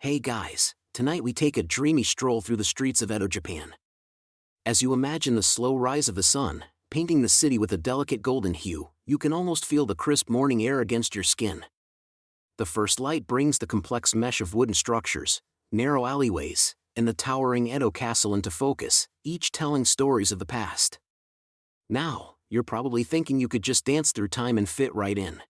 Hey guys, tonight we take a dreamy stroll through the streets of Edo, Japan. As you imagine the slow rise of the sun, painting the city with a delicate golden hue, you can almost feel the crisp morning air against your skin. The first light brings the complex mesh of wooden structures, narrow alleyways, and the towering Edo Castle into focus, each telling stories of the past. Now, you're probably thinking you could just dance through time and fit right in.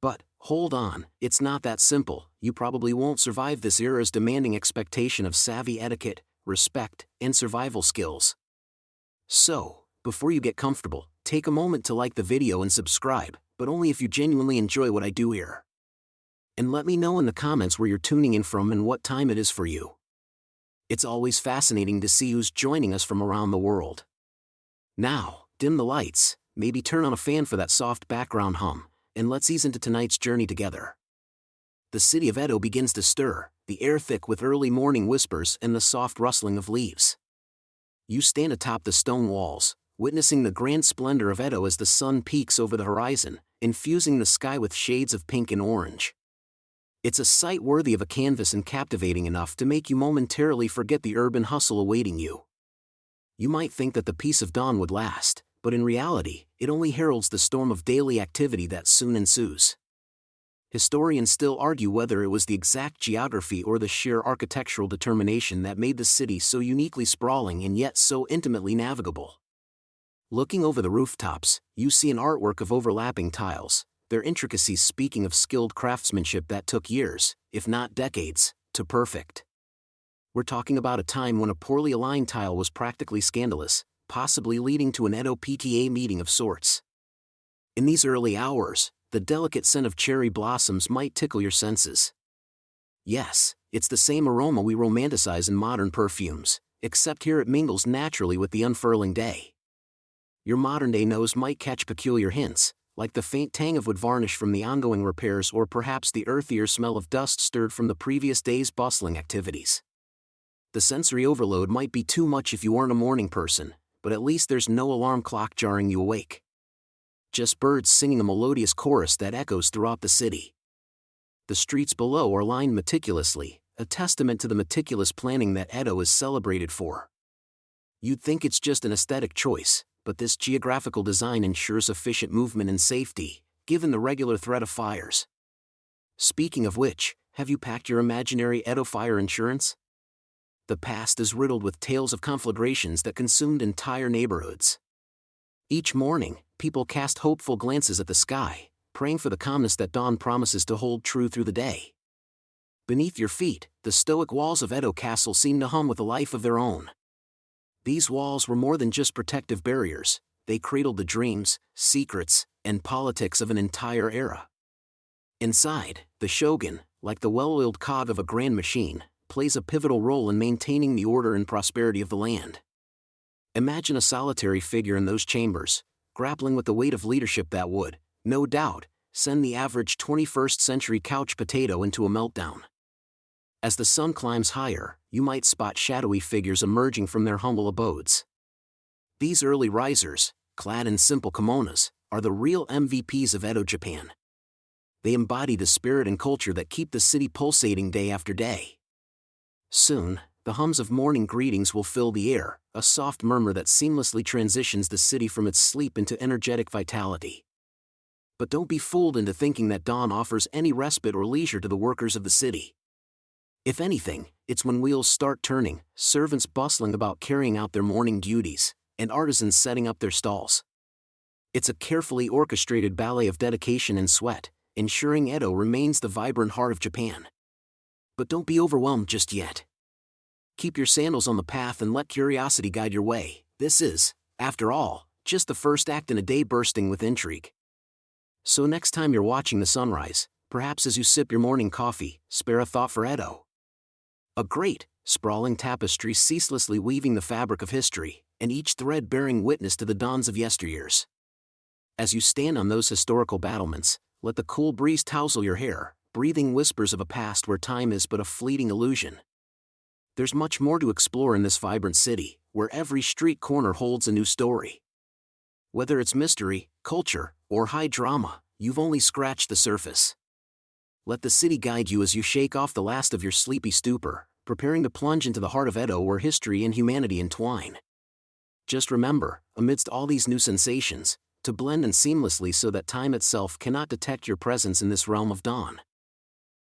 But, hold on, it's not that simple. You probably won't survive this era's demanding expectation of savvy etiquette, respect, and survival skills. So, before you get comfortable, take a moment to like the video and subscribe, but only if you genuinely enjoy what I do here. And let me know in the comments where you're tuning in from and what time it is for you. It's always fascinating to see who's joining us from around the world. Now, dim the lights, maybe turn on a fan for that soft background hum, and let's ease into tonight's journey together. The city of Edo begins to stir, the air thick with early morning whispers and the soft rustling of leaves. You stand atop the stone walls, witnessing the grand splendor of Edo as the sun peaks over the horizon, infusing the sky with shades of pink and orange. It's a sight worthy of a canvas and captivating enough to make you momentarily forget the urban hustle awaiting you. You might think that the peace of dawn would last, but in reality, it only heralds the storm of daily activity that soon ensues. Historians still argue whether it was the exact geography or the sheer architectural determination that made the city so uniquely sprawling and yet so intimately navigable. Looking over the rooftops, you see an artwork of overlapping tiles, their intricacies speaking of skilled craftsmanship that took years, if not decades, to perfect. We're talking about a time when a poorly aligned tile was practically scandalous, possibly leading to an Edo PTA meeting of sorts. In these early hours, the delicate scent of cherry blossoms might tickle your senses. Yes, it's the same aroma we romanticize in modern perfumes, except here it mingles naturally with the unfurling day. Your modern-day nose might catch peculiar hints, like the faint tang of wood varnish from the ongoing repairs or perhaps the earthier smell of dust stirred from the previous day's bustling activities. The sensory overload might be too much if you aren't a morning person, but at least there's no alarm clock jarring you awake. Just birds singing a melodious chorus that echoes throughout the city. The streets below are lined meticulously, a testament to the meticulous planning that Edo is celebrated for. You'd think it's just an aesthetic choice, but this geographical design ensures efficient movement and safety, given the regular threat of fires. Speaking of which, have you packed your imaginary Edo fire insurance? The past is riddled with tales of conflagrations that consumed entire neighborhoods. Each morning, people cast hopeful glances at the sky, praying for the calmness that dawn promises to hold true through the day. Beneath your feet, the stoic walls of Edo Castle seem to hum with a life of their own. These walls were more than just protective barriers, they cradled the dreams, secrets, and politics of an entire era. Inside, the shogun, like the well-oiled cog of a grand machine, plays a pivotal role in maintaining the order and prosperity of the land. Imagine a solitary figure in those chambers, grappling with the weight of leadership that would, no doubt, send the average 21st century couch potato into a meltdown. As the sun climbs higher, you might spot shadowy figures emerging from their humble abodes. These early risers, clad in simple kimonos, are the real MVPs of Edo, Japan. They embody the spirit and culture that keep the city pulsating day after day. Soon, the hums of morning greetings will fill the air, a soft murmur that seamlessly transitions the city from its sleep into energetic vitality. But don't be fooled into thinking that dawn offers any respite or leisure to the workers of the city. If anything, it's when wheels start turning, servants bustling about carrying out their morning duties, and artisans setting up their stalls. It's a carefully orchestrated ballet of dedication and sweat, ensuring Edo remains the vibrant heart of Japan. But don't be overwhelmed just yet. Keep your sandals on the path and let curiosity guide your way. This is, after all, just the first act in a day bursting with intrigue. So next time you're watching the sunrise, perhaps as you sip your morning coffee, spare a thought for Edo. A great, sprawling tapestry ceaselessly weaving the fabric of history, and each thread bearing witness to the dawns of yesteryears. As you stand on those historical battlements, let the cool breeze tousle your hair, breathing whispers of a past where time is but a fleeting illusion. There's much more to explore in this vibrant city, where every street corner holds a new story. Whether it's mystery, culture, or high drama, you've only scratched the surface. Let the city guide you as you shake off the last of your sleepy stupor, preparing to plunge into the heart of Edo where history and humanity entwine. Just remember, amidst all these new sensations, to blend in seamlessly so that time itself cannot detect your presence in this realm of dawn.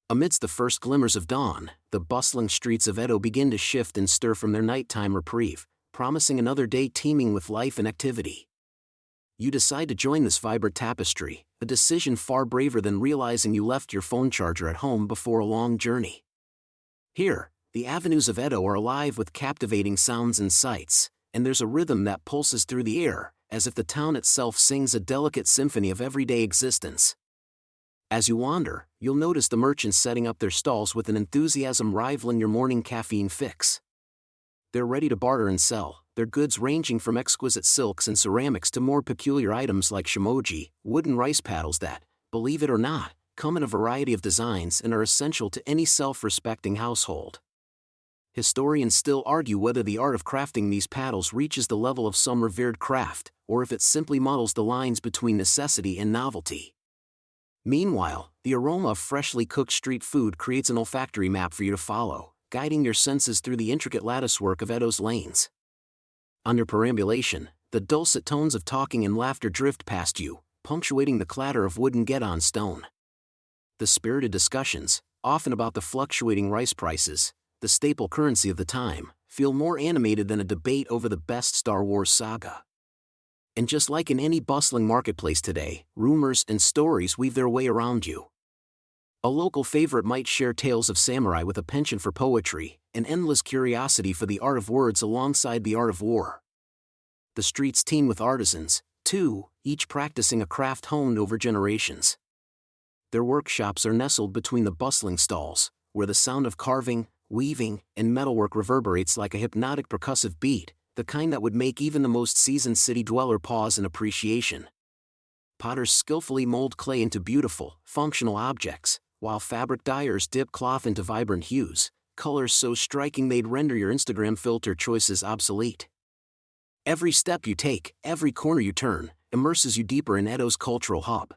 Amidst the first glimmers of dawn, the bustling streets of Edo begin to shift and stir from their nighttime reprieve, promising another day teeming with life and activity. You decide to join this vibrant tapestry, a decision far braver than realizing you left your phone charger at home before a long journey. Here, the avenues of Edo are alive with captivating sounds and sights, and there's a rhythm that pulses through the air, as if the town itself sings a delicate symphony of everyday existence. As you wander, you'll notice the merchants setting up their stalls with an enthusiasm rivaling your morning caffeine fix. They're ready to barter and sell, their goods ranging from exquisite silks and ceramics to more peculiar items like shimoji, wooden rice paddles that, believe it or not, come in a variety of designs and are essential to any self-respecting household. Historians still argue whether the art of crafting these paddles reaches the level of some revered craft, or if it simply muddles the lines between necessity and novelty. Meanwhile, the aroma of freshly cooked street food creates an olfactory map for you to follow, guiding your senses through the intricate latticework of Edo's lanes. On your perambulation, the dulcet tones of talking and laughter drift past you, punctuating the clatter of wooden geddon stone. The spirited discussions, often about the fluctuating rice prices, the staple currency of the time, feel more animated than a debate over the best Star Wars saga. And just like in any bustling marketplace today, rumors and stories weave their way around you. A local favorite might share tales of samurai with a penchant for poetry, an endless curiosity for the art of words alongside the art of war. The streets teem with artisans, too, each practicing a craft honed over generations. Their workshops are nestled between the bustling stalls, where the sound of carving, weaving, and metalwork reverberates like a hypnotic percussive beat, the kind that would make even the most seasoned city dweller pause in appreciation. Potters skillfully mold clay into beautiful, functional objects, while fabric dyers dip cloth into vibrant hues, colors so striking they'd render your Instagram filter choices obsolete. Every step you take, every corner you turn, immerses you deeper in Edo's cultural hub.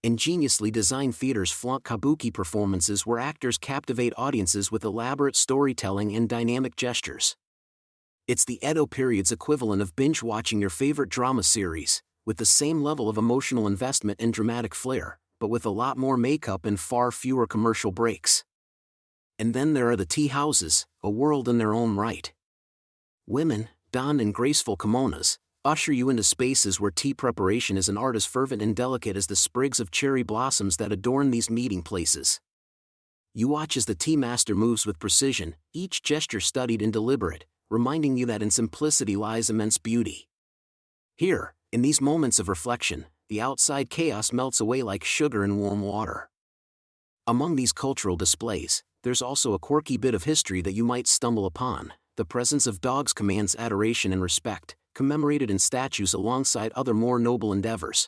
Ingeniously designed theaters flaunt kabuki performances where actors captivate audiences with elaborate storytelling and dynamic gestures. It's the Edo period's equivalent of binge-watching your favorite drama series, with the same level of emotional investment and dramatic flair, but with a lot more makeup and far fewer commercial breaks. And then there are the tea houses, a world in their own right. Women, donned in graceful kimonos, usher you into spaces where tea preparation is an art as fervent and delicate as the sprigs of cherry blossoms that adorn these meeting places. You watch as the tea master moves with precision, each gesture studied and deliberate, reminding you that in simplicity lies immense beauty. Here, in these moments of reflection, the outside chaos melts away like sugar in warm water. Among these cultural displays, there's also a quirky bit of history that you might stumble upon. The presence of dogs commands adoration and respect, commemorated in statues alongside other more noble endeavors.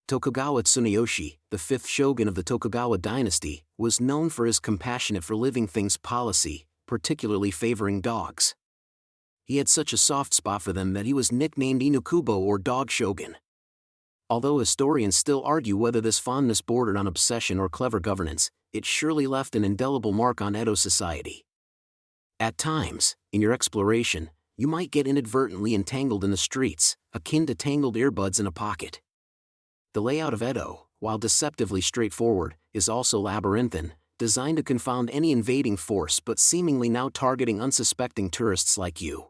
Tokugawa Tsuneyoshi, the fifth shogun of the Tokugawa dynasty, was known for his compassionate for living things policy, particularly favoring dogs. He had such a soft spot for them that he was nicknamed Inukubo or Dog Shogun. Although historians still argue whether this fondness bordered on obsession or clever governance, it surely left an indelible mark on Edo society. At times, in your exploration, you might get inadvertently entangled in the streets, akin to tangled earbuds in a pocket. The layout of Edo, while deceptively straightforward, is also labyrinthine, designed to confound any invading force but seemingly now targeting unsuspecting tourists like you.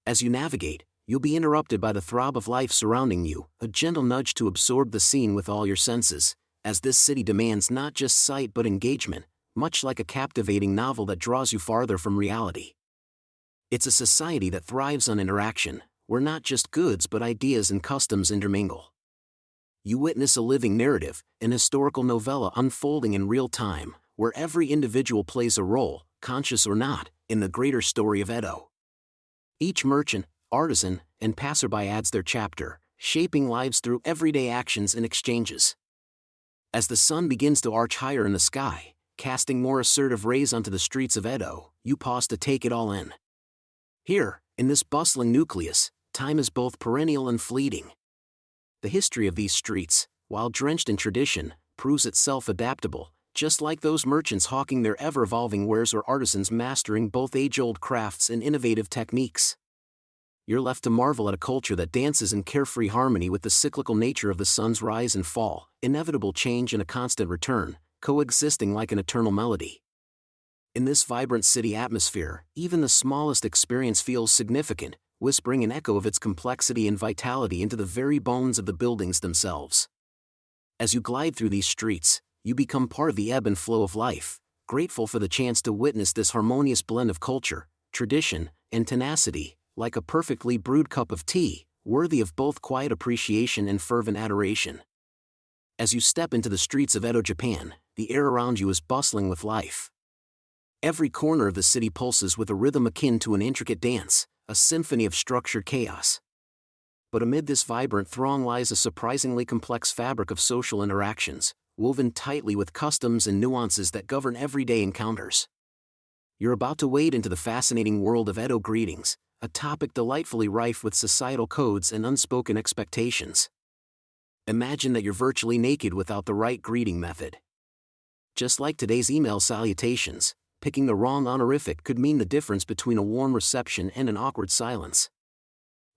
As you navigate, you'll be interrupted by the throb of life surrounding you, a gentle nudge to absorb the scene with all your senses, as this city demands not just sight but engagement, much like a captivating novel that draws you farther from reality. It's a society that thrives on interaction, where not just goods but ideas and customs intermingle. You witness a living narrative, an historical novella unfolding in real time, where every individual plays a role, conscious or not, in the greater story of Edo. Each merchant, artisan, and passerby adds their chapter, shaping lives through everyday actions and exchanges. As the sun begins to arch higher in the sky, casting more assertive rays onto the streets of Edo, you pause to take it all in. Here, in this bustling nucleus, time is both perennial and fleeting. The history of these streets, while drenched in tradition, proves itself adaptable, just like those merchants hawking their ever-evolving wares or artisans mastering both age-old crafts and innovative techniques. You're left to marvel at a culture that dances in carefree harmony with the cyclical nature of the sun's rise and fall, inevitable change and a constant return, coexisting like an eternal melody. In this vibrant city atmosphere, even the smallest experience feels significant, whispering an echo of its complexity and vitality into the very bones of the buildings themselves. As you glide through these streets, you become part of the ebb and flow of life, grateful for the chance to witness this harmonious blend of culture, tradition, and tenacity, like a perfectly brewed cup of tea, worthy of both quiet appreciation and fervent adoration. As you step into the streets of Edo, Japan, the air around you is bustling with life. Every corner of the city pulses with a rhythm akin to an intricate dance, a symphony of structured chaos. But amid this vibrant throng lies a surprisingly complex fabric of social interactions, woven tightly with customs and nuances that govern everyday encounters. You're about to wade into the fascinating world of Edo greetings, a topic delightfully rife with societal codes and unspoken expectations. Imagine that you're virtually naked without the right greeting method. Just like today's email salutations, picking the wrong honorific could mean the difference between a warm reception and an awkward silence.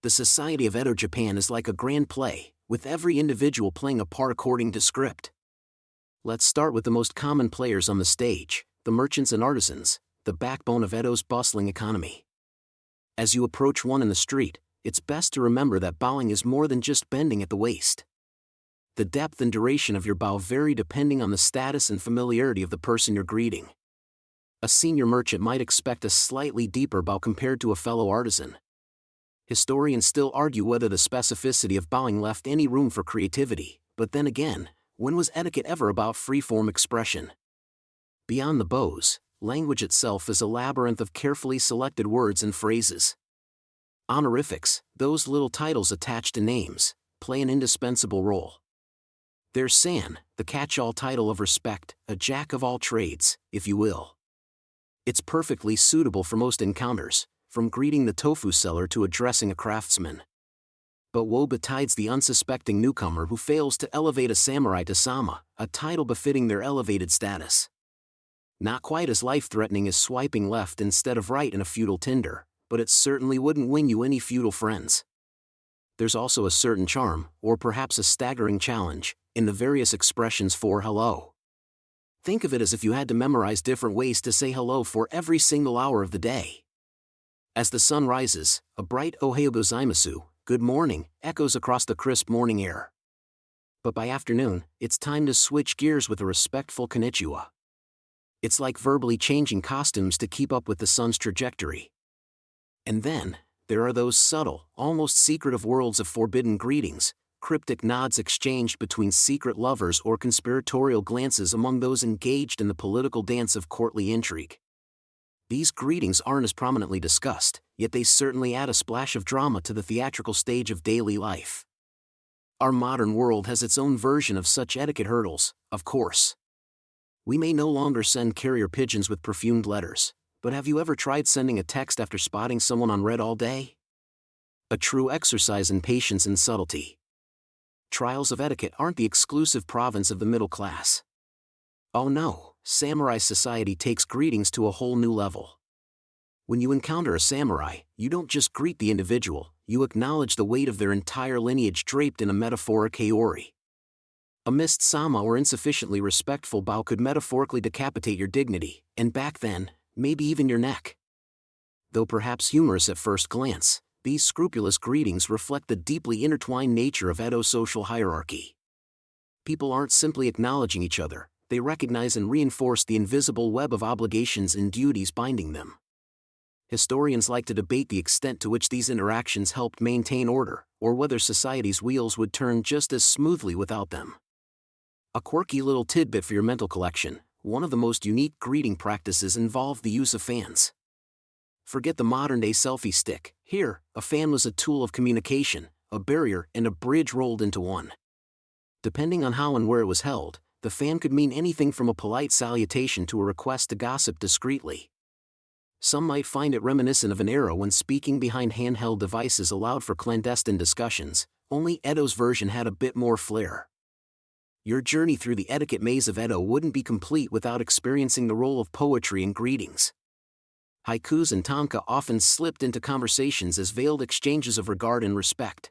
The society of Edo, Japan is like a grand play, with every individual playing a part according to script. Let's start with the most common players on the stage, the merchants and artisans, the backbone of Edo's bustling economy. As you approach one in the street, it's best to remember that bowing is more than just bending at the waist. The depth and duration of your bow vary depending on the status and familiarity of the person you're greeting. A senior merchant might expect a slightly deeper bow compared to a fellow artisan. Historians still argue whether the specificity of bowing left any room for creativity, but then again, when was etiquette ever about free-form expression? Beyond the bows, language itself is a labyrinth of carefully selected words and phrases. Honorifics, those little titles attached to names, play an indispensable role. There's san, the catch-all title of respect, a jack of all trades, if you will. It's perfectly suitable for most encounters, from greeting the tofu seller to addressing a craftsman. But woe betides the unsuspecting newcomer who fails to elevate a samurai to sama, a title befitting their elevated status. Not quite as life-threatening as swiping left instead of right in a feudal Tinder, but it certainly wouldn't win you any feudal friends. There's also a certain charm, or perhaps a staggering challenge, in the various expressions for hello. Think of it as if you had to memorize different ways to say hello for every single hour of the day. As the sun rises, a bright "Ohayou gozaimasu," good morning, echoes across the crisp morning air. But by afternoon, it's time to switch gears with a respectful konnichiwa. It's like verbally changing costumes to keep up with the sun's trajectory. And then, there are those subtle, almost secretive worlds of forbidden greetings, cryptic nods exchanged between secret lovers or conspiratorial glances among those engaged in the political dance of courtly intrigue. These greetings aren't as prominently discussed, yet they certainly add a splash of drama to the theatrical stage of daily life. Our modern world has its own version of such etiquette hurdles, of course. We may no longer send carrier pigeons with perfumed letters, but have you ever tried sending a text after spotting someone on read all day? A true exercise in patience and subtlety. Trials of etiquette aren't the exclusive province of the middle class. Oh no, samurai society takes greetings to a whole new level. When you encounter a samurai, you don't just greet the individual, you acknowledge the weight of their entire lineage draped in a metaphoric haori. A missed sama or insufficiently respectful bow could metaphorically decapitate your dignity, and back then, maybe even your neck. Though perhaps humorous at first glance, these scrupulous greetings reflect the deeply intertwined nature of Edo's social hierarchy. People aren't simply acknowledging each other, they recognize and reinforce the invisible web of obligations and duties binding them. Historians like to debate the extent to which these interactions helped maintain order, or whether society's wheels would turn just as smoothly without them. A quirky little tidbit for your mental collection, one of the most unique greeting practices involved the use of fans. Forget the modern-day selfie stick. Here, a fan was a tool of communication, a barrier and a bridge rolled into one. Depending on how and where it was held, the fan could mean anything from a polite salutation to a request to gossip discreetly. Some might find it reminiscent of an era when speaking behind handheld devices allowed for clandestine discussions, only Edo's version had a bit more flair. Your journey through the etiquette maze of Edo wouldn't be complete without experiencing the role of poetry in greetings. Haikus and tanka often slipped into conversations as veiled exchanges of regard and respect.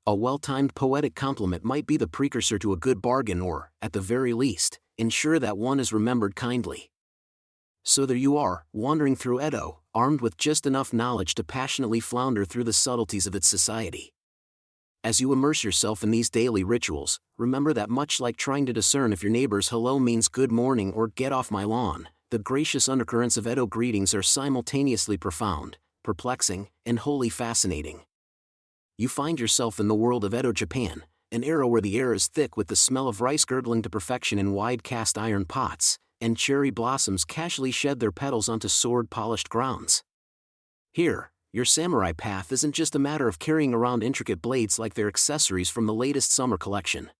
A well-timed poetic compliment might be the precursor to a good bargain or, at the very least, ensure that one is remembered kindly. So there you are, wandering through Edo, armed with just enough knowledge to passionately flounder through the subtleties of its society. As you immerse yourself in these daily rituals, remember that much like trying to discern if your neighbor's hello means good morning or get off my lawn, the gracious undercurrents of Edo greetings are simultaneously profound, perplexing, and wholly fascinating. You find yourself in the world of Edo, Japan, an era where the air is thick with the smell of rice gurgling to perfection in wide cast iron pots, and cherry blossoms casually shed their petals onto sword-polished grounds. Here, your samurai path isn't just a matter of carrying around intricate blades like they're accessories from the latest summer collection.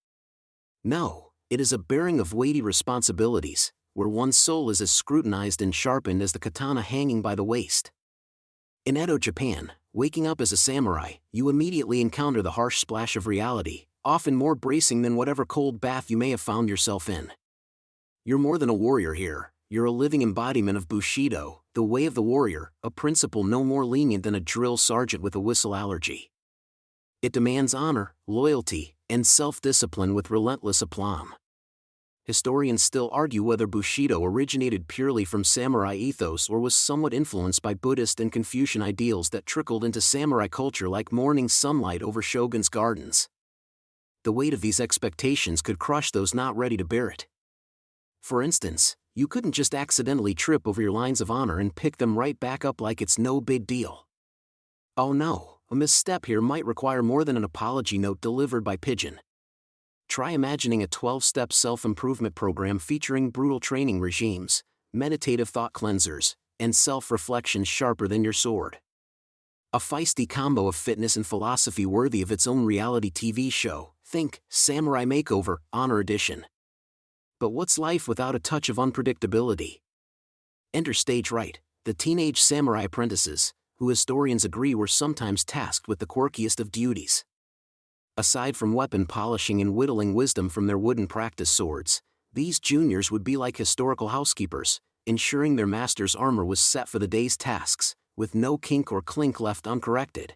No, it is a bearing of weighty responsibilities, where one's soul is as scrutinized and sharpened as the katana hanging by the waist. In Edo, Japan, waking up as a samurai, you immediately encounter the harsh splash of reality, often more bracing than whatever cold bath you may have found yourself in. You're more than a warrior here, you're a living embodiment of Bushido, the way of the warrior, a principle no more lenient than a drill sergeant with a whistle allergy. It demands honor, loyalty, and self-discipline with relentless aplomb. Historians still argue whether Bushido originated purely from samurai ethos or was somewhat influenced by Buddhist and Confucian ideals that trickled into samurai culture like morning sunlight over shogun's gardens. The weight of these expectations could crush those not ready to bear it. For instance, you couldn't just accidentally trip over your lines of honor and pick them right back up like it's no big deal. Oh no, a misstep here might require more than an apology note delivered by pigeon. Try imagining a 12-step self-improvement program featuring brutal training regimes, meditative thought cleansers, and self-reflection sharper than your sword. A feisty combo of fitness and philosophy worthy of its own reality TV show. Think Samurai Makeover, Honor Edition. But what's life without a touch of unpredictability? Enter stage right, the teenage samurai apprentices, who historians agree were sometimes tasked with the quirkiest of duties. Aside from weapon polishing and whittling wisdom from their wooden practice swords, these juniors would be like historical housekeepers, ensuring their master's armor was set for the day's tasks, with no kink or clink left uncorrected.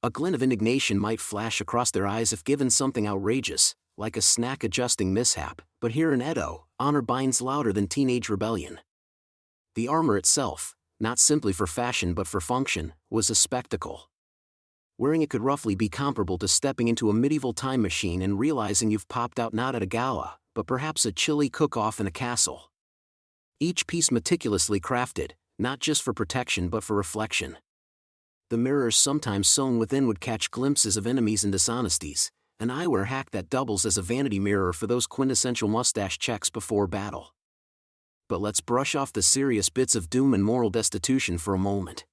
A glint of indignation might flash across their eyes if given something outrageous, like a snack-adjusting mishap, but here in Edo, honor binds louder than teenage rebellion. The armor itself, not simply for fashion but for function, was a spectacle. Wearing it could roughly be comparable to stepping into a medieval time machine and realizing you've popped out not at a gala, but perhaps a chilly cook-off in a castle. Each piece meticulously crafted, not just for protection but for reflection. The mirrors sometimes sewn within would catch glimpses of enemies and dishonesties, an eyewear hack that doubles as a vanity mirror for those quintessential mustache checks before battle. But let's brush off the serious bits of doom and moral destitution for a moment.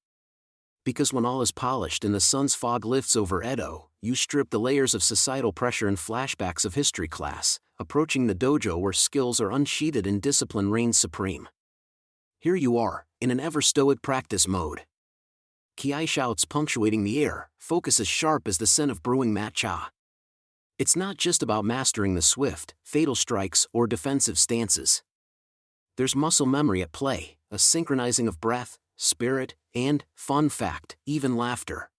Because when all is polished and the sun's fog lifts over Edo, you strip the layers of societal pressure and flashbacks of history class, approaching the dojo where skills are unsheathed and discipline reigns supreme. Here you are, in an ever-stoic practice mode. Kiai shouts punctuating the air, focus as sharp as the scent of brewing matcha. It's not just about mastering the swift, fatal strikes or defensive stances. There's muscle memory at play, a synchronizing of breath, spirit, and, fun fact, even laughter.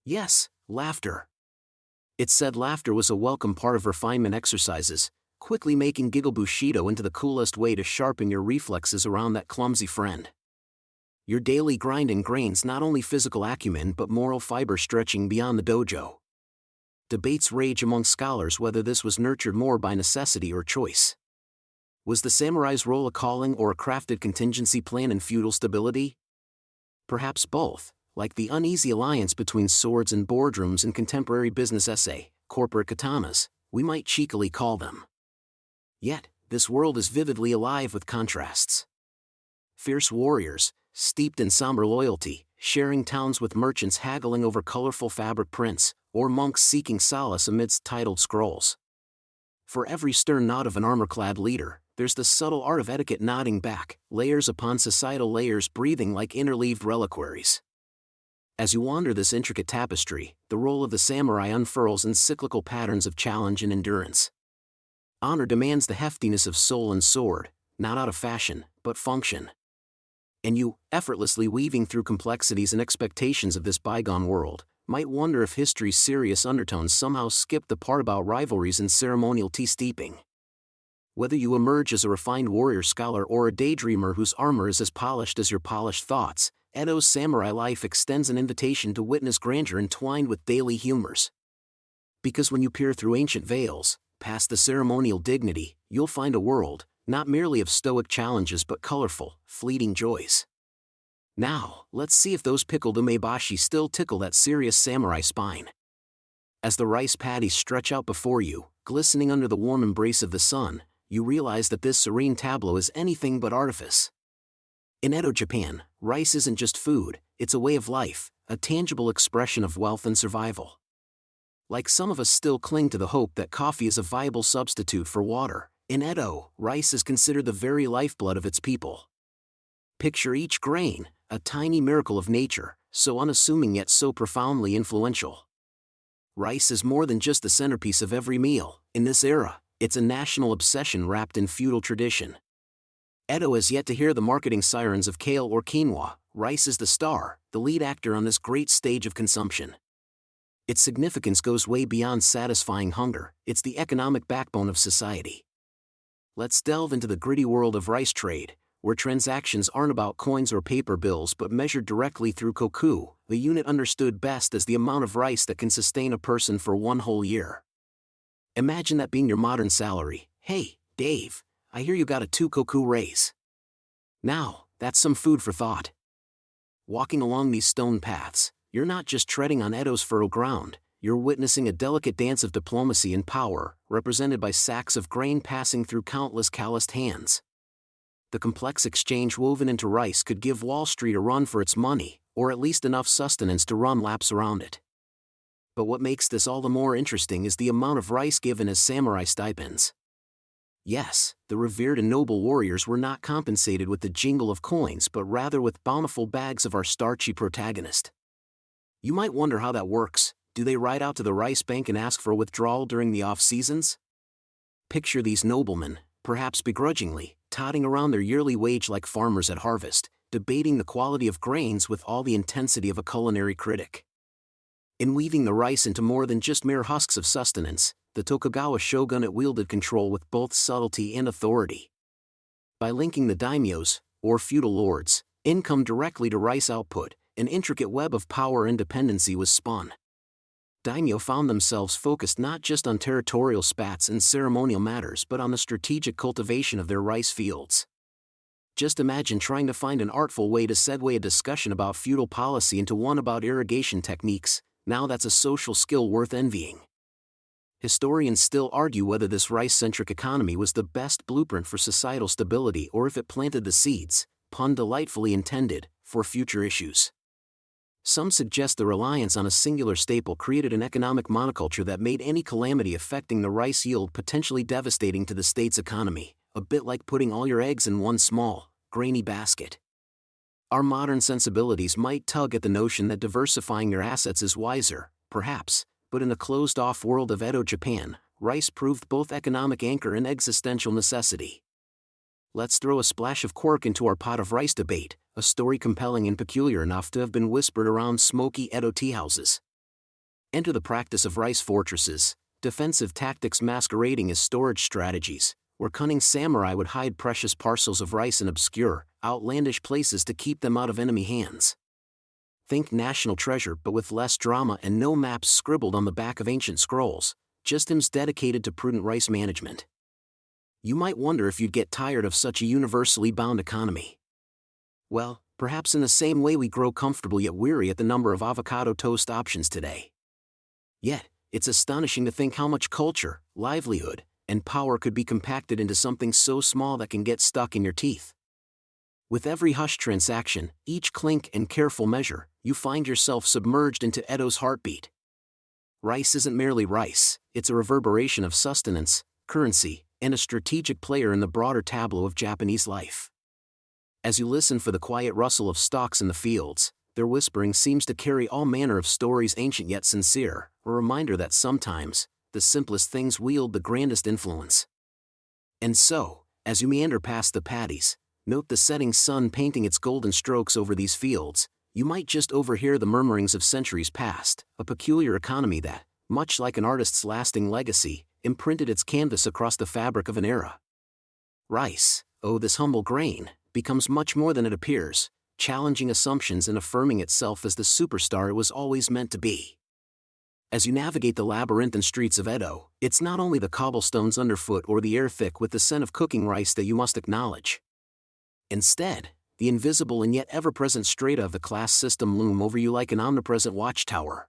Yes, laughter. It's said laughter was a welcome part of refinement exercises, quickly making Giggle Bushido into the coolest way to sharpen your reflexes around that clumsy friend. Your daily grind ingrains not only physical acumen but moral fiber stretching beyond the dojo. Debates rage among scholars whether this was nurtured more by necessity or choice. Was the samurai's role a calling or a crafted contingency plan in feudal stability? Perhaps both, like the uneasy alliance between swords and boardrooms in contemporary business essay, corporate katanas, we might cheekily call them. Yet, this world is vividly alive with contrasts. Fierce warriors, steeped in somber loyalty, sharing towns with merchants haggling over colorful fabric prints, or monks seeking solace amidst titled scrolls. For every stern nod of an armor-clad leader, there's the subtle art of etiquette nodding back, layers upon societal layers breathing like interleaved reliquaries. As you wander this intricate tapestry, the role of the samurai unfurls in cyclical patterns of challenge and endurance. Honor demands the heftiness of soul and sword, not out of fashion, but function. And you, effortlessly weaving through complexities and expectations of this bygone world, might wonder if history's serious undertones somehow skipped the part about rivalries and ceremonial tea steeping. Whether you emerge as a refined warrior scholar or a daydreamer whose armor is as polished as your polished thoughts, Edo's samurai life extends an invitation to witness grandeur entwined with daily humors. Because when you peer through ancient veils, past the ceremonial dignity, you'll find a world, not merely of stoic challenges but colorful, fleeting joys. Now, let's see if those pickled umeboshi still tickle that serious samurai spine. As the rice paddies stretch out before you, glistening under the warm embrace of the sun, you realize that this serene tableau is anything but artifice. In Edo Japan, rice isn't just food, it's a way of life, a tangible expression of wealth and survival. Like some of us still cling to the hope that coffee is a viable substitute for water, in Edo, rice is considered the very lifeblood of its people. Picture each grain, a tiny miracle of nature, so unassuming yet so profoundly influential. Rice is more than just the centerpiece of every meal. In this era, it's a national obsession wrapped in feudal tradition. Edo has yet to hear the marketing sirens of kale or quinoa. Rice is the star, the lead actor on this great stage of consumption. Its significance goes way beyond satisfying hunger, it's the economic backbone of society. Let's delve into the gritty world of rice trade, where transactions aren't about coins or paper bills but measured directly through koku, the unit understood best as the amount of rice that can sustain a person for one whole year. Imagine that being your modern salary. Hey, Dave, I hear you got a 2 koku raise. Now, that's some food for thought. Walking along these stone paths, you're not just treading on Edo's fertile ground, you're witnessing a delicate dance of diplomacy and power, represented by sacks of grain passing through countless calloused hands. The complex exchange woven into rice could give Wall Street a run for its money, or at least enough sustenance to run laps around it. But what makes this all the more interesting is the amount of rice given as samurai stipends. Yes, the revered and noble warriors were not compensated with the jingle of coins but rather with bountiful bags of our starchy protagonist. You might wonder how that works. Do they ride out to the rice bank and ask for a withdrawal during the off-seasons? Picture these noblemen, perhaps begrudgingly, totting around their yearly wage like farmers at harvest, debating the quality of grains with all the intensity of a culinary critic. In weaving the rice into more than just mere husks of sustenance, the Tokugawa shogunate wielded control with both subtlety and authority. By linking the daimyos, or feudal lords, income directly to rice output, an intricate web of power and dependency was spun. Daimyo found themselves focused not just on territorial spats and ceremonial matters but on the strategic cultivation of their rice fields. Just imagine trying to find an artful way to segue a discussion about feudal policy into one about irrigation techniques. Now that's a social skill worth envying. Historians still argue whether this rice-centric economy was the best blueprint for societal stability or if it planted the seeds, pun delightfully intended, for future issues. Some suggest the reliance on a singular staple created an economic monoculture that made any calamity affecting the rice yield potentially devastating to the state's economy, a bit like putting all your eggs in one small, grainy basket. Our modern sensibilities might tug at the notion that diversifying your assets is wiser, perhaps, but in the closed-off world of Edo Japan, rice proved both economic anchor and existential necessity. Let's throw a splash of quirk into our pot of rice debate, a story compelling and peculiar enough to have been whispered around smoky Edo tea houses. Enter the practice of rice fortresses, defensive tactics masquerading as storage strategies, where cunning samurai would hide precious parcels of rice in obscure, outlandish places to keep them out of enemy hands. Think national treasure but with less drama and no maps scribbled on the back of ancient scrolls, just hymns dedicated to prudent rice management. You might wonder if you'd get tired of such a universally bound economy. Well, perhaps in the same way we grow comfortable yet weary at the number of avocado toast options today. Yet, it's astonishing to think how much culture, livelihood, and power could be compacted into something so small that can get stuck in your teeth. With every hushed transaction, each clink and careful measure, you find yourself submerged into Edo's heartbeat. Rice isn't merely rice, it's a reverberation of sustenance, currency, and a strategic player in the broader tableau of Japanese life. As you listen for the quiet rustle of stalks in the fields, their whispering seems to carry all manner of stories ancient yet sincere, a reminder that sometimes, the simplest things wield the grandest influence. And so, as you meander past the paddies, note the setting sun painting its golden strokes over these fields. You might just overhear the murmurings of centuries past, a peculiar economy that, much like an artist's lasting legacy, imprinted its canvas across the fabric of an era. Rice, oh this humble grain, becomes much more than it appears, challenging assumptions and affirming itself as the superstar it was always meant to be. As you navigate the labyrinthine streets of Edo, it's not only the cobblestones underfoot or the air thick with the scent of cooking rice that you must acknowledge. Instead, the invisible and yet ever-present strata of the class system loom over you like an omnipresent watchtower.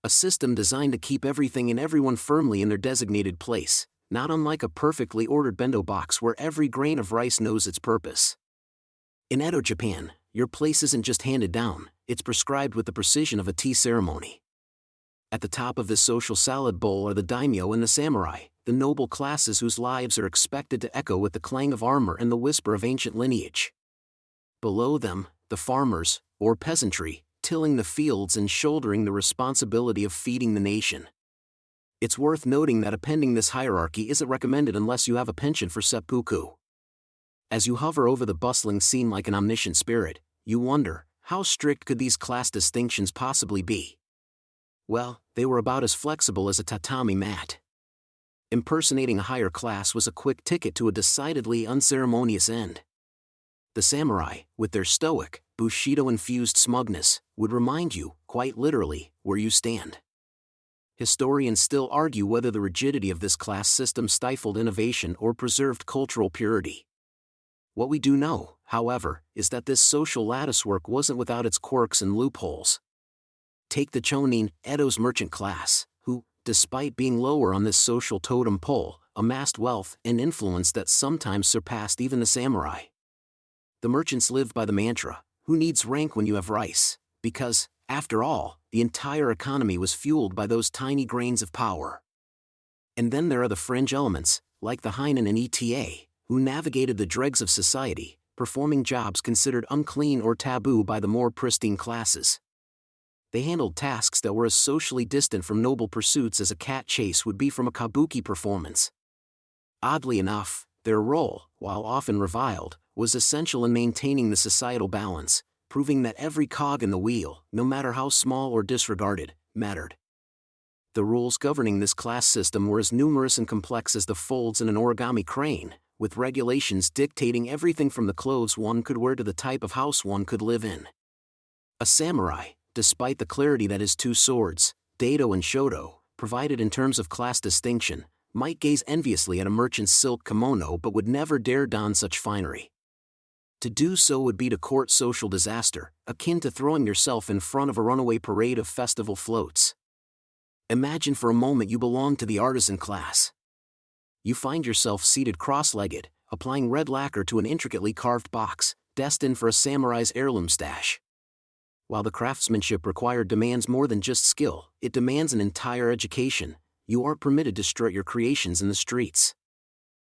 A system designed to keep everything and everyone firmly in their designated place, not unlike a perfectly ordered bento box where every grain of rice knows its purpose. In Edo, Japan, your place isn't just handed down, it's prescribed with the precision of a tea ceremony. At the top of this social salad bowl are the daimyo and the samurai, the noble classes whose lives are expected to echo with the clang of armor and the whisper of ancient lineage. Below them, the farmers, or peasantry, tilling the fields and shouldering the responsibility of feeding the nation. It's worth noting that appending this hierarchy isn't recommended unless you have a penchant for seppuku. As you hover over the bustling scene like an omniscient spirit, you wonder, how strict could these class distinctions possibly be? Well, they were about as flexible as a tatami mat. Impersonating a higher class was a quick ticket to a decidedly unceremonious end. The samurai, with their stoic, bushido-infused smugness, would remind you, quite literally, where you stand. Historians still argue whether the rigidity of this class system stifled innovation or preserved cultural purity. What we do know, however, is that this social latticework wasn't without its quirks and loopholes. Take the chonin, Edo's merchant class, who, despite being lower on this social totem pole, amassed wealth and influence that sometimes surpassed even the samurai. The merchants lived by the mantra, who needs rank when you have rice, because, after all, the entire economy was fueled by those tiny grains of power. And then there are the fringe elements, like the Heinen and ETA, who navigated the dregs of society, performing jobs considered unclean or taboo by the more pristine classes. They handled tasks that were as socially distant from noble pursuits as a cat chase would be from a kabuki performance. Oddly enough, their role, while often reviled, was essential in maintaining the societal balance, proving that every cog in the wheel, no matter how small or disregarded, mattered. The rules governing this class system were as numerous and complex as the folds in an origami crane, with regulations dictating everything from the clothes one could wear to the type of house one could live in. A samurai, despite the clarity that his two swords, Daido and Shoto, provided in terms of class distinction, might gaze enviously at a merchant's silk kimono but would never dare don such finery. To do so would be to court social disaster, akin to throwing yourself in front of a runaway parade of festival floats. Imagine for a moment you belong to the artisan class. You find yourself seated cross-legged, applying red lacquer to an intricately carved box, destined for a samurai's heirloom stash. While the craftsmanship required demands more than just skill, it demands an entire education. You aren't permitted to strut your creations in the streets.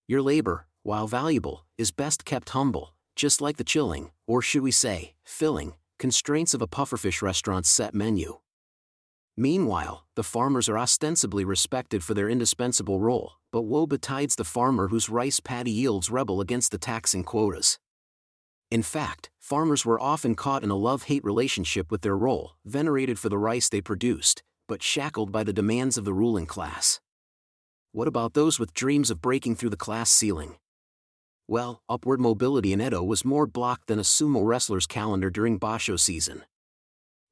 Your labor, while valuable, is best kept humble, just like the chilling, or should we say, filling, constraints of a pufferfish restaurant's set menu. Meanwhile, the farmers are ostensibly respected for their indispensable role, but woe betides the farmer whose rice paddy yields rebel against the taxing quotas. In fact, farmers were often caught in a love-hate relationship with their role, venerated for the rice they produced, but shackled by the demands of the ruling class. What about those with dreams of breaking through the class ceiling? Well, upward mobility in Edo was more blocked than a sumo wrestler's calendar during basho season.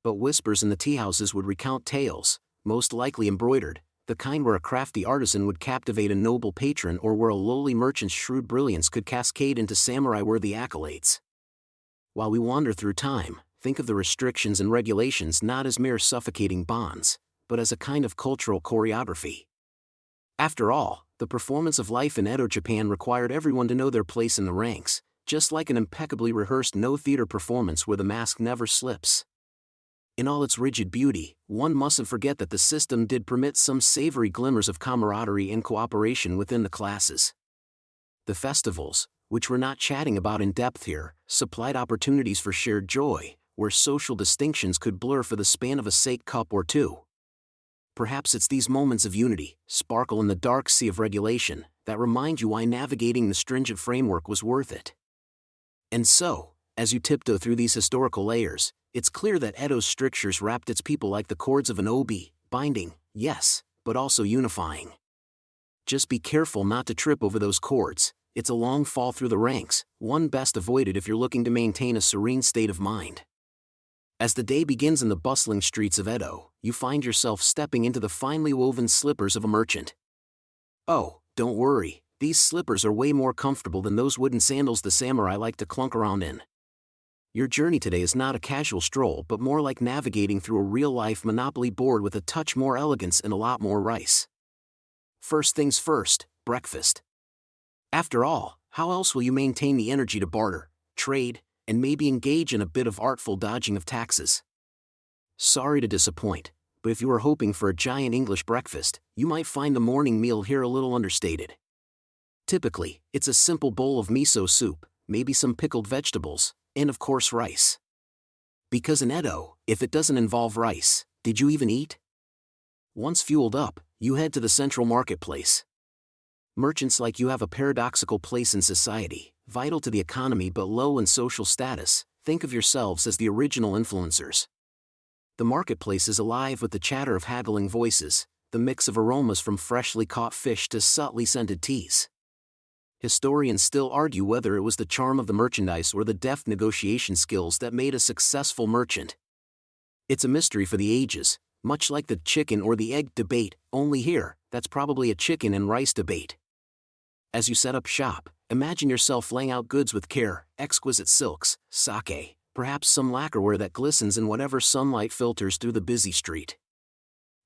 But whispers in the teahouses would recount tales, most likely embroidered, the kind where a crafty artisan would captivate a noble patron or where a lowly merchant's shrewd brilliance could cascade into samurai-worthy accolades. While we wander through time, think of the restrictions and regulations not as mere suffocating bonds, but as a kind of cultural choreography. After all, the performance of life in Edo, Japan required everyone to know their place in the ranks, just like an impeccably rehearsed no-theater performance where the mask never slips. In all its rigid beauty, one mustn't forget that the system did permit some savory glimmers of camaraderie and cooperation within the classes. The festivals, which we're not chatting about in depth here, supplied opportunities for shared joy, where social distinctions could blur for the span of a sake cup or two. Perhaps it's these moments of unity, sparkle in the dark sea of regulation, that remind you why navigating the stringent framework was worth it. And so, as you tiptoe through these historical layers, it's clear that Edo's strictures wrapped its people like the cords of an obi, binding, yes, but also unifying. Just be careful not to trip over those cords. It's a long fall through the ranks, one best avoided if you're looking to maintain a serene state of mind. As the day begins in the bustling streets of Edo, you find yourself stepping into the finely woven slippers of a merchant. Oh, don't worry, these slippers are way more comfortable than those wooden sandals the samurai like to clunk around in. Your journey today is not a casual stroll but more like navigating through a real-life Monopoly board with a touch more elegance and a lot more rice. First things first, breakfast. After all, how else will you maintain the energy to barter, trade, and maybe engage in a bit of artful dodging of taxes? Sorry to disappoint, but if you were hoping for a giant English breakfast, you might find the morning meal here a little understated. Typically, it's a simple bowl of miso soup, maybe some pickled vegetables, and of course rice. Because in Edo, if it doesn't involve rice, did you even eat? Once fueled up, you head to the central marketplace. Merchants like you have a paradoxical place in society, vital to the economy but low in social status. Think of yourselves as the original influencers. The marketplace is alive with the chatter of haggling voices, the mix of aromas from freshly caught fish to subtly scented teas. Historians still argue whether it was the charm of the merchandise or the deft negotiation skills that made a successful merchant. It's a mystery for the ages, much like the chicken or the egg debate, only here, that's probably a chicken and rice debate. As you set up shop, imagine yourself laying out goods with care, exquisite silks, sake, perhaps some lacquerware that glistens in whatever sunlight filters through the busy street.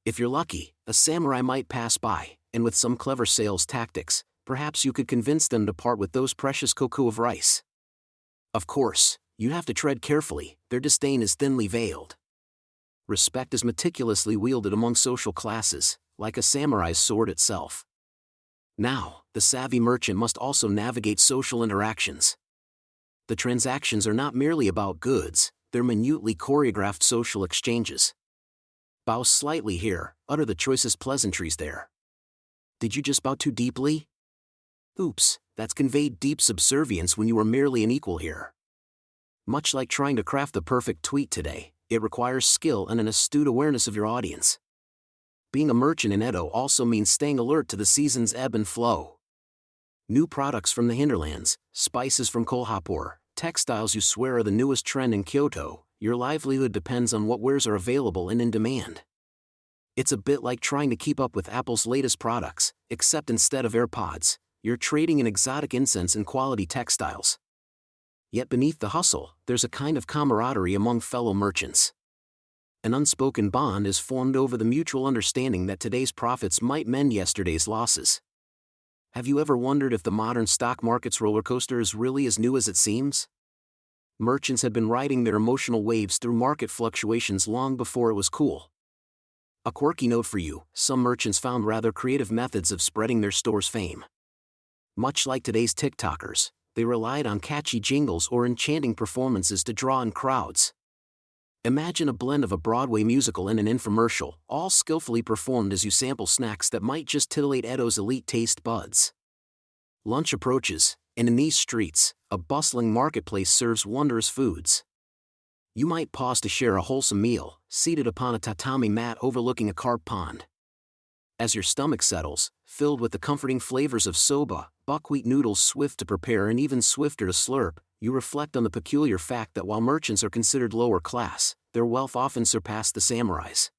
If you're lucky, a samurai might pass by, and with some clever sales tactics, perhaps you could convince them to part with those precious koku of rice. Of course, you have to tread carefully, their disdain is thinly veiled. Respect is meticulously wielded among social classes, like a samurai's sword itself. Now, the savvy merchant must also navigate social interactions. The transactions are not merely about goods, they're minutely choreographed social exchanges. Bow slightly here, utter the choicest pleasantries there. Did you just bow too deeply? Oops, that's conveyed deep subservience when you were merely an equal here. Much like trying to craft the perfect tweet today, it requires skill and an astute awareness of your audience. Being a merchant in Edo also means staying alert to the season's ebb and flow. New products from the hinterlands, spices from Kolhapur, textiles you swear are the newest trend in Kyoto, your livelihood depends on what wares are available and in demand. It's a bit like trying to keep up with Apple's latest products, except instead of AirPods, you're trading in exotic incense and quality textiles. Yet beneath the hustle, there's a kind of camaraderie among fellow merchants. An unspoken bond is formed over the mutual understanding that today's profits might mend yesterday's losses. Have you ever wondered if the modern stock market's roller coaster is really as new as it seems? Merchants had been riding their emotional waves through market fluctuations long before it was cool. A quirky note for you, some merchants found rather creative methods of spreading their store's fame. Much like today's TikTokers, they relied on catchy jingles or enchanting performances to draw in crowds. Imagine a blend of a Broadway musical and an infomercial, all skillfully performed as you sample snacks that might just titillate Edo's elite taste buds. Lunch approaches, and in these streets, a bustling marketplace serves wondrous foods. You might pause to share a wholesome meal, seated upon a tatami mat overlooking a carp pond. As your stomach settles, filled with the comforting flavors of soba, buckwheat noodles swift to prepare and even swifter to slurp, you reflect on the peculiar fact that while merchants are considered lower class, their wealth often surpassed the samurais.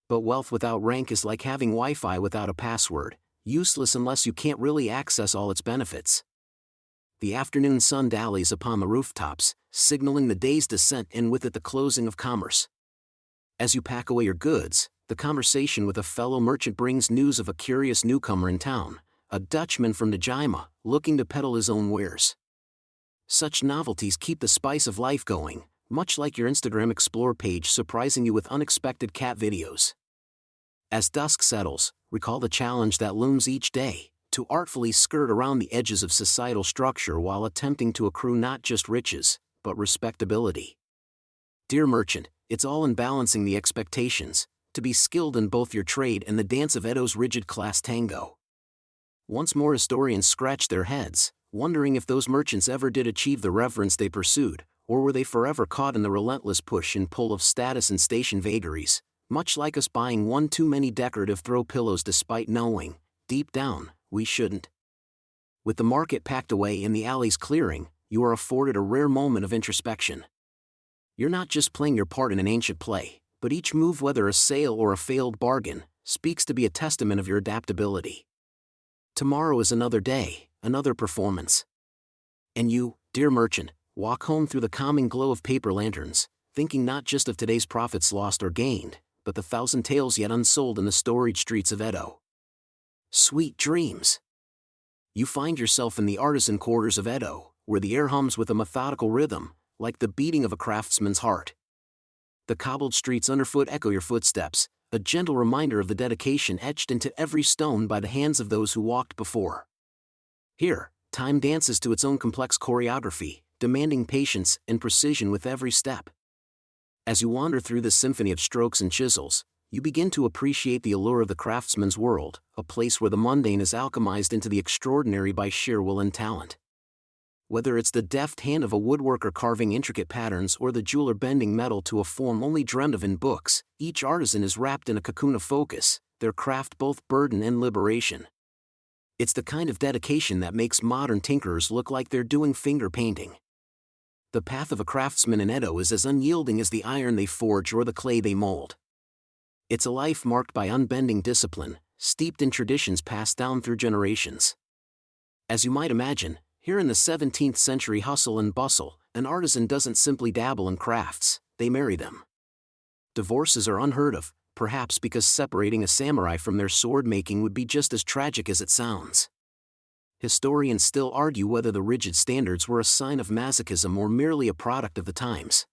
But wealth without rank is like having Wi-Fi without a password, useless unless you can't really access all its benefits. The afternoon sun dallies upon the rooftops, signaling the day's descent and with it the closing of commerce. As you pack away your goods, the conversation with a fellow merchant brings news of a curious newcomer in town, a Dutchman from Najima, looking to peddle his own wares. Such novelties keep the spice of life going, much like your Instagram Explore page surprising you with unexpected cat videos. As dusk settles, recall the challenge that looms each day, to artfully skirt around the edges of societal structure while attempting to accrue not just riches, but respectability. Dear merchant, it's all in balancing the expectations, to be skilled in both your trade and the dance of Edo's rigid class tango. Once more historians scratch their heads, wondering if those merchants ever did achieve the reverence they pursued, or were they forever caught in the relentless push and pull of status and station vagaries, much like us buying one too many decorative throw pillows despite knowing, deep down, we shouldn't. With the market packed away and the alleys clearing, you are afforded a rare moment of introspection. You're not just playing your part in an ancient play, but each move, whether a sale or a failed bargain, speaks to be a testament of your adaptability. Tomorrow is another day, another performance. And you, dear merchant, walk home through the calming glow of paper lanterns, thinking not just of today's profits lost or gained, but the thousand tales yet unsold in the storied streets of Edo. Sweet dreams. You find yourself in the artisan quarters of Edo, where the air hums with a methodical rhythm, like the beating of a craftsman's heart. The cobbled streets underfoot echo your footsteps, a gentle reminder of the dedication etched into every stone by the hands of those who walked before. Here, time dances to its own complex choreography, demanding patience and precision with every step. As you wander through this symphony of strokes and chisels, you begin to appreciate the allure of the craftsman's world, a place where the mundane is alchemized into the extraordinary by sheer will and talent. Whether it's the deft hand of a woodworker carving intricate patterns or the jeweler bending metal to a form only dreamt of in books, each artisan is wrapped in a cocoon of focus, their craft both burden and liberation. It's the kind of dedication that makes modern tinkerers look like they're doing finger painting. The path of a craftsman in Edo is as unyielding as the iron they forge or the clay they mold. It's a life marked by unbending discipline, steeped in traditions passed down through generations. As you might imagine, here in the 17th century hustle and bustle, an artisan doesn't simply dabble in crafts, they marry them. Divorces are unheard of, perhaps because separating a samurai from their sword making would be just as tragic as it sounds. Historians still argue whether the rigid standards were a sign of masochism or merely a product of the times.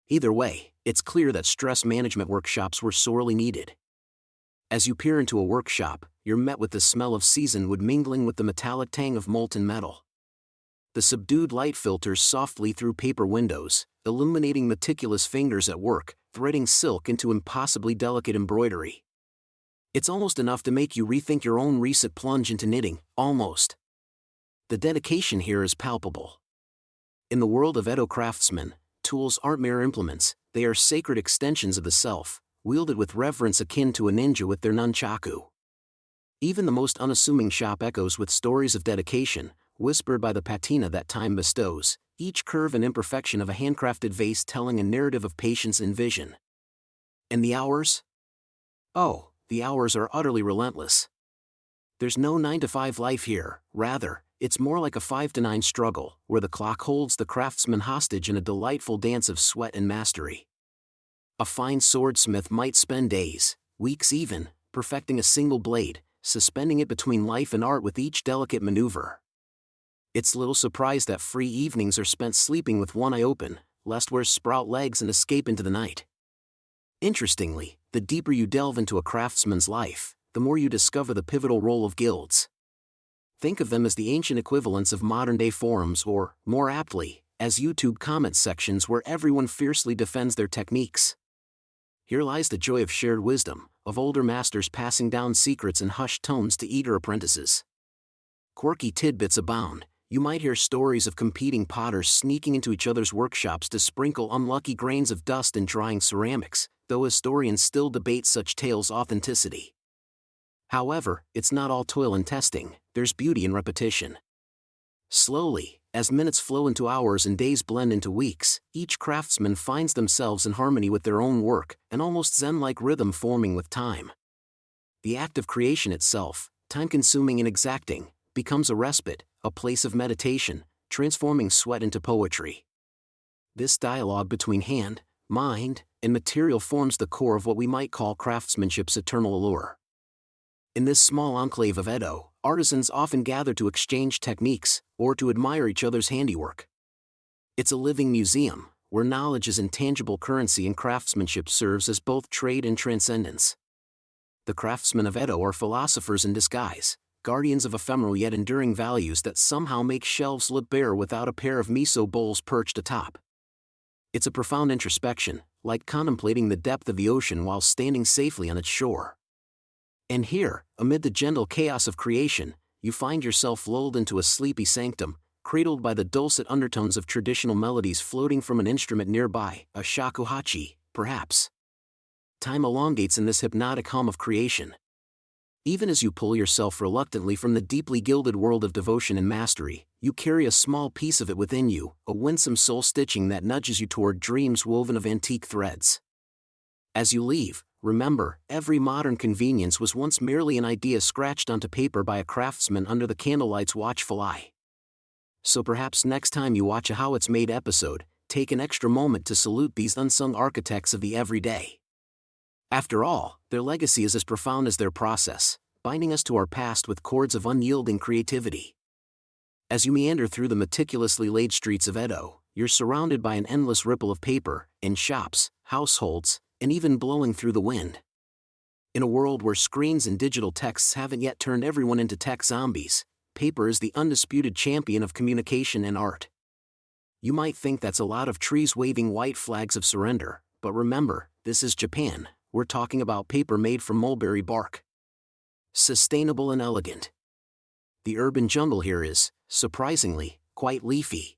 Either way, it's clear that stress management workshops were sorely needed. As you peer into a workshop, you're met with the smell of seasoned wood mingling with the metallic tang of molten metal. The subdued light filters softly through paper windows, illuminating meticulous fingers at work, threading silk into impossibly delicate embroidery. It's almost enough to make you rethink your own recent plunge into knitting, almost. The dedication here is palpable. In the world of Edo craftsmen, tools aren't mere implements, they are sacred extensions of the self, wielded with reverence akin to a ninja with their nunchaku. Even the most unassuming shop echoes with stories of dedication, whispered by the patina that time bestows, each curve and imperfection of a handcrafted vase telling a narrative of patience and vision. And the hours? Oh, the hours are utterly relentless. There's no 9-to-5 life here, rather, it's more like a 5-to-9 struggle, where the clock holds the craftsman hostage in a delightful dance of sweat and mastery. A fine swordsmith might spend days, weeks even, perfecting a single blade, suspending it between life and art with each delicate maneuver. It's little surprise that free evenings are spent sleeping with one eye open, lest wares sprout legs and escape into the night. Interestingly, the deeper you delve into a craftsman's life, the more you discover the pivotal role of guilds. Think of them as the ancient equivalents of modern-day forums or, more aptly, as YouTube comment sections where everyone fiercely defends their techniques. Here lies the joy of shared wisdom, of older masters passing down secrets in hushed tones to eager apprentices. Quirky tidbits abound. You might hear stories of competing potters sneaking into each other's workshops to sprinkle unlucky grains of dust in drying ceramics, though historians still debate such tales' authenticity. However, it's not all toil and testing, there's beauty in repetition. Slowly, as minutes flow into hours and days blend into weeks, each craftsman finds themselves in harmony with their own work, an almost zen-like rhythm forming with time. The act of creation itself, time-consuming and exacting, becomes a respite, a place of meditation, transforming sweat into poetry. This dialogue between hand, mind, and material forms the core of what we might call craftsmanship's eternal allure. In this small enclave of Edo, artisans often gather to exchange techniques, or to admire each other's handiwork. It's a living museum, where knowledge is intangible currency and craftsmanship serves as both trade and transcendence. The craftsmen of Edo are philosophers in disguise, guardians of ephemeral yet enduring values that somehow make shelves look bare without a pair of miso bowls perched atop. It's a profound introspection, like contemplating the depth of the ocean while standing safely on its shore. And here, amid the gentle chaos of creation, you find yourself lulled into a sleepy sanctum, cradled by the dulcet undertones of traditional melodies floating from an instrument nearby, a shakuhachi, perhaps. Time elongates in this hypnotic hum of creation. Even as you pull yourself reluctantly from the deeply gilded world of devotion and mastery, you carry a small piece of it within you, a winsome soul-stitching that nudges you toward dreams woven of antique threads. As you leave, remember, every modern convenience was once merely an idea scratched onto paper by a craftsman under the candlelight's watchful eye. So perhaps next time you watch a How It's Made episode, take an extra moment to salute these unsung architects of the everyday. After all, their legacy is as profound as their process, binding us to our past with cords of unyielding creativity. As you meander through the meticulously laid streets of Edo, you're surrounded by an endless ripple of paper, in shops, households, and even blowing through the wind. In a world where screens and digital texts haven't yet turned everyone into tech zombies, paper is the undisputed champion of communication and art. You might think that's a lot of trees waving white flags of surrender, but remember, this is Japan. We're talking about paper made from mulberry bark. Sustainable and elegant. The urban jungle here is, surprisingly, quite leafy.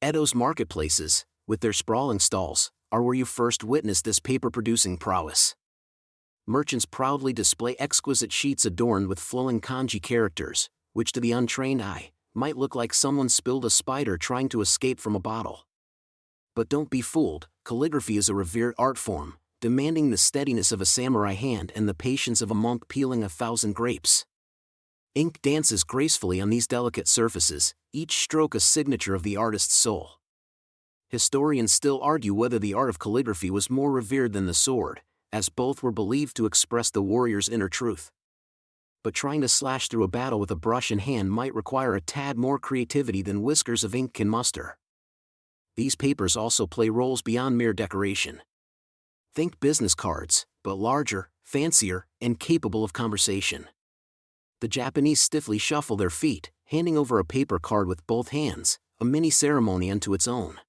Edo's marketplaces, with their sprawling stalls, are where you first witness this paper-producing prowess. Merchants proudly display exquisite sheets adorned with flowing kanji characters, which to the untrained eye, might look like someone spilled a spider trying to escape from a bottle. But don't be fooled, calligraphy is a revered art form, demanding the steadiness of a samurai hand and the patience of a monk peeling 1,000 grapes. Ink dances gracefully on these delicate surfaces, each stroke a signature of the artist's soul. Historians still argue whether the art of calligraphy was more revered than the sword, as both were believed to express the warrior's inner truth. But trying to slash through a battle with a brush in hand might require a tad more creativity than whiskers of ink can muster. These papers also play roles beyond mere decoration. Think business cards, but larger, fancier, and capable of conversation. The Japanese stiffly shuffle their feet, handing over a paper card with both hands, a mini ceremony unto its own.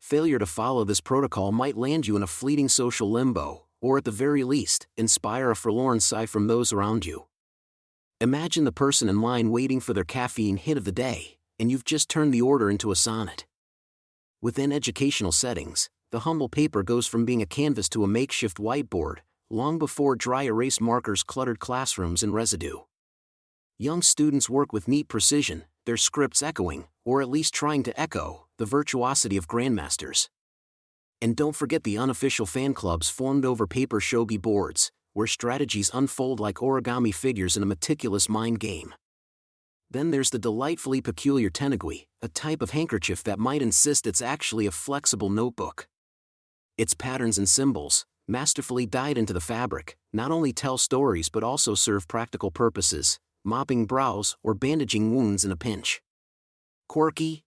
Failure to follow this protocol might land you in a fleeting social limbo, or at the very least, inspire a forlorn sigh from those around you. Imagine the person in line waiting for their caffeine hit of the day, and you've just turned the order into a sonnet. Within educational settings, the humble paper goes from being a canvas to a makeshift whiteboard, long before dry erase markers cluttered classrooms and residue. Young students work with neat precision, their scripts echoing, or at least trying to echo, the virtuosity of grandmasters. And don't forget the unofficial fan clubs formed over paper shogi boards, where strategies unfold like origami figures in a meticulous mind game. Then there's the delightfully peculiar tenugui, a type of handkerchief that might insist it's actually a flexible notebook. Its patterns and symbols, masterfully dyed into the fabric, not only tell stories but also serve practical purposes, mopping brows or bandaging wounds in a pinch. Quirky?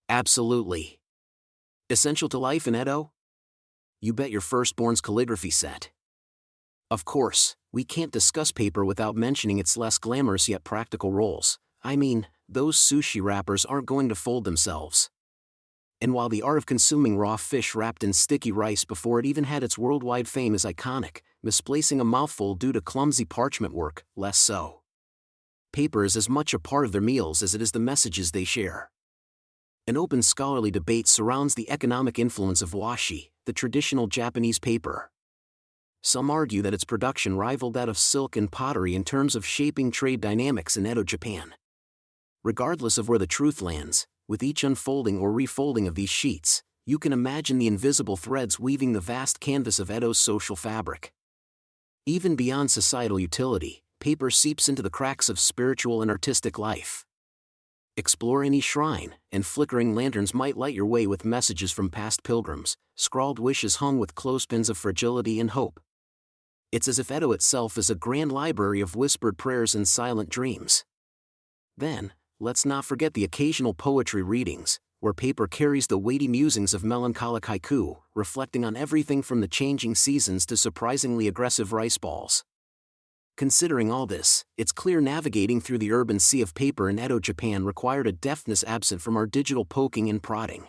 Absolutely. Essential to life in Edo? You bet your firstborn's calligraphy set. Of course, we can't discuss paper without mentioning its less glamorous yet practical roles. I mean, those sushi wrappers aren't going to fold themselves. And while the art of consuming raw fish wrapped in sticky rice before it even had its worldwide fame is iconic, misplacing a mouthful due to clumsy parchment work, less so. Paper is as much a part of their meals as it is the messages they share. An open scholarly debate surrounds the economic influence of washi, the traditional Japanese paper. Some argue that its production rivaled that of silk and pottery in terms of shaping trade dynamics in Edo, Japan. Regardless of where the truth lands, with each unfolding or refolding of these sheets, you can imagine the invisible threads weaving the vast canvas of Edo's social fabric. Even beyond societal utility, paper seeps into the cracks of spiritual and artistic life. Explore any shrine, and flickering lanterns might light your way with messages from past pilgrims, scrawled wishes hung with clothespins of fragility and hope. It's as if Edo itself is a grand library of whispered prayers and silent dreams. Then, let's not forget the occasional poetry readings, where paper carries the weighty musings of melancholic haiku, reflecting on everything from the changing seasons to surprisingly aggressive rice balls. Considering all this, it's clear navigating through the urban sea of paper in Edo, Japan required a deftness absent from our digital poking and prodding.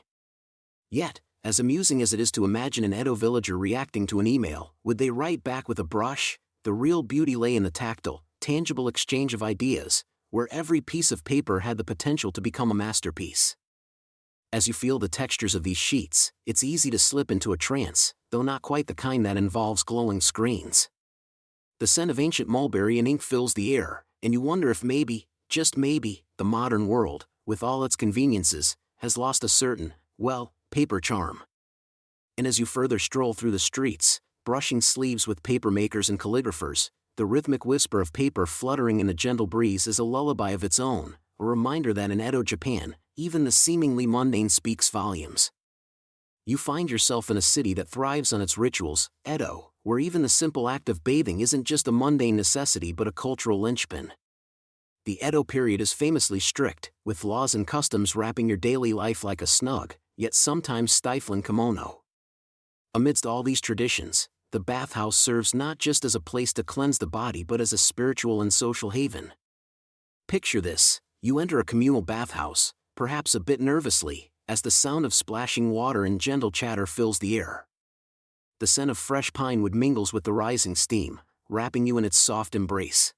Yet, as amusing as it is to imagine an Edo villager reacting to an email, would they write back with a brush? The real beauty lay in the tactile, tangible exchange of ideas, where every piece of paper had the potential to become a masterpiece. As you feel the textures of these sheets, it's easy to slip into a trance, though not quite the kind that involves glowing screens. The scent of ancient mulberry and ink fills the air, and you wonder if maybe, just maybe, the modern world, with all its conveniences, has lost a certain, well, paper charm. And as you further stroll through the streets, brushing sleeves with papermakers and calligraphers, the rhythmic whisper of paper fluttering in the gentle breeze is a lullaby of its own, a reminder that in Edo, Japan, even the seemingly mundane speaks volumes. You find yourself in a city that thrives on its rituals, Edo, where even the simple act of bathing isn't just a mundane necessity but a cultural linchpin. The Edo period is famously strict, with laws and customs wrapping your daily life like a snug, yet sometimes stifling kimono. Amidst all these traditions, the bathhouse serves not just as a place to cleanse the body but as a spiritual and social haven. Picture this: you enter a communal bathhouse, perhaps a bit nervously, as the sound of splashing water and gentle chatter fills the air. The scent of fresh pine wood mingles with the rising steam, wrapping you in its soft embrace.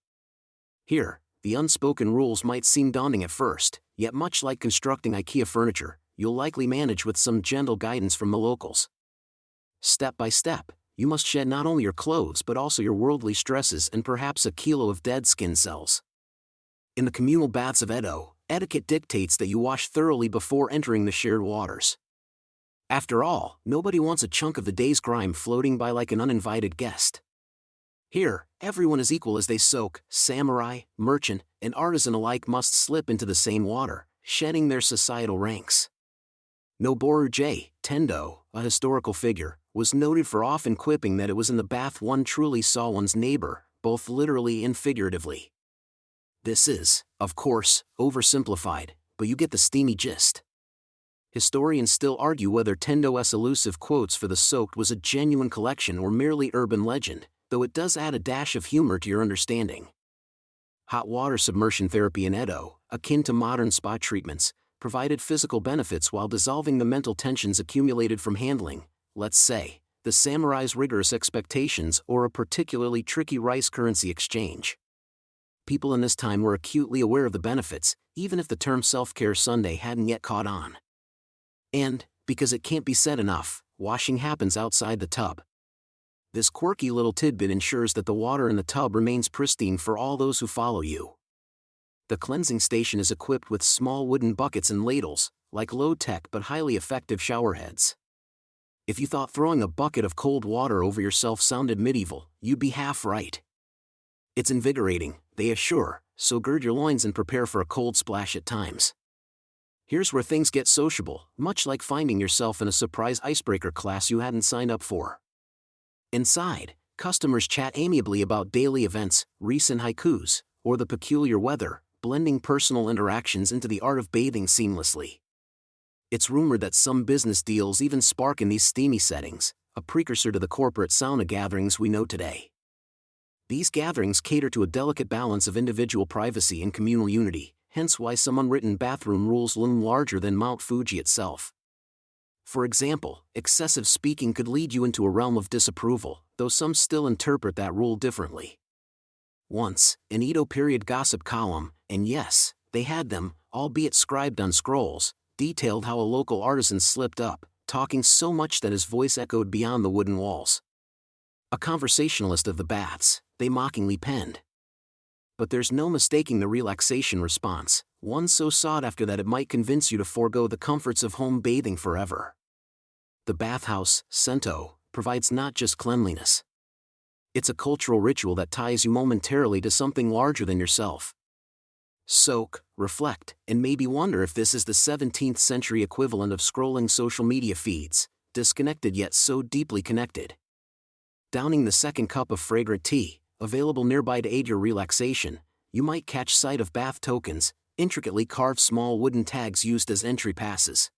Here, the unspoken rules might seem daunting at first, yet much like constructing IKEA furniture, you'll likely manage with some gentle guidance from the locals. Step by step, you must shed not only your clothes but also your worldly stresses and perhaps a kilo of dead skin cells. In the communal baths of Edo, etiquette dictates that you wash thoroughly before entering the shared waters. After all, nobody wants a chunk of the day's grime floating by like an uninvited guest. Here, everyone is equal as they soak. Samurai, merchant, and artisan alike must slip into the same water, shedding their societal ranks. Noboru J. Tendo, a historical figure, was noted for often quipping that it was in the bath one truly saw one's neighbor, both literally and figuratively. This is, of course, oversimplified, but you get the steamy gist. Historians still argue whether Tendo's elusive quotes for the soaked was a genuine collection or merely urban legend, though it does add a dash of humor to your understanding. Hot water submersion therapy in Edo, akin to modern spa treatments, provided physical benefits while dissolving the mental tensions accumulated from handling, let's say, the samurai's rigorous expectations or a particularly tricky rice currency exchange. People in this time were acutely aware of the benefits, even if the term self-care Sunday hadn't yet caught on. And, because it can't be said enough, washing happens outside the tub. This quirky little tidbit ensures that the water in the tub remains pristine for all those who follow you. The cleansing station is equipped with small wooden buckets and ladles, like low-tech but highly effective showerheads. If you thought throwing a bucket of cold water over yourself sounded medieval, you'd be half right. It's invigorating, they assure, so gird your loins and prepare for a cold splash at times. Here's where things get sociable, much like finding yourself in a surprise icebreaker class you hadn't signed up for. Inside, customers chat amiably about daily events, recent haikus, or the peculiar weather, blending personal interactions into the art of bathing seamlessly. It's rumored that some business deals even spark in these steamy settings, a precursor to the corporate sauna gatherings we know today. These gatherings cater to a delicate balance of individual privacy and communal unity, hence why some unwritten bathroom rules loom larger than Mount Fuji itself. For example, excessive speaking could lead you into a realm of disapproval, though some still interpret that rule differently. Once, an Edo period gossip column, and yes, they had them, albeit scribed on scrolls, detailed how a local artisan slipped up, talking so much that his voice echoed beyond the wooden walls. A conversationalist of the baths, they mockingly penned. But there's no mistaking the relaxation response, one so sought after that it might convince you to forego the comforts of home bathing forever. The bathhouse, sento, provides not just cleanliness. It's a cultural ritual that ties you momentarily to something larger than yourself. Soak, reflect, and maybe wonder if this is the 17th century equivalent of scrolling social media feeds, disconnected yet so deeply connected. Downing the second cup of fragrant tea, available nearby to aid your relaxation, you might catch sight of bath tokens, intricately carved small wooden tags used as entry passes.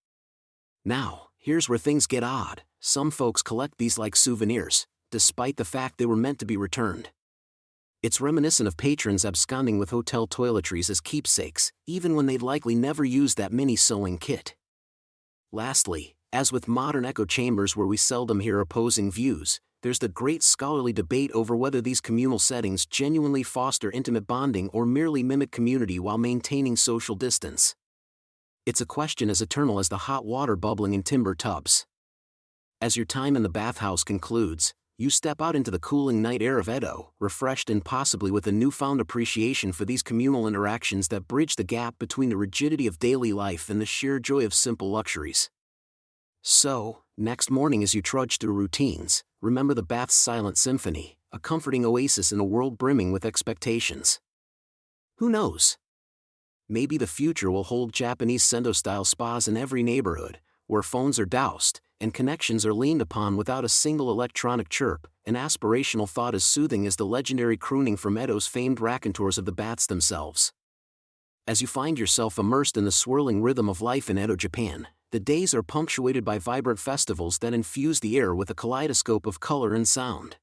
Now, here's where things get odd. Some folks collect these like souvenirs, despite the fact they were meant to be returned. It's reminiscent of patrons absconding with hotel toiletries as keepsakes, even when they'd likely never used that mini sewing kit. Lastly, As with modern echo chambers where we seldom hear opposing views, there's the great scholarly debate over whether these communal settings genuinely foster intimate bonding or merely mimic community while maintaining social distance. It's a question as eternal as the hot water bubbling in timber tubs. As your time in the bathhouse concludes, you step out into the cooling night air of Edo, refreshed and possibly with a newfound appreciation for these communal interactions that bridge the gap between the rigidity of daily life and the sheer joy of simple luxuries. So, next morning as you trudge through routines, remember the bath's silent symphony, a comforting oasis in a world brimming with expectations. Who knows? Maybe the future will hold Japanese Sendo-style spas in every neighborhood, where phones are doused, and connections are leaned upon without a single electronic chirp, an aspirational thought as soothing as the legendary crooning from Edo's famed raconteurs of the baths themselves. As you find yourself immersed in the swirling rhythm of life in Edo, Japan, the days are punctuated by vibrant festivals that infuse the air with a kaleidoscope of color and sound.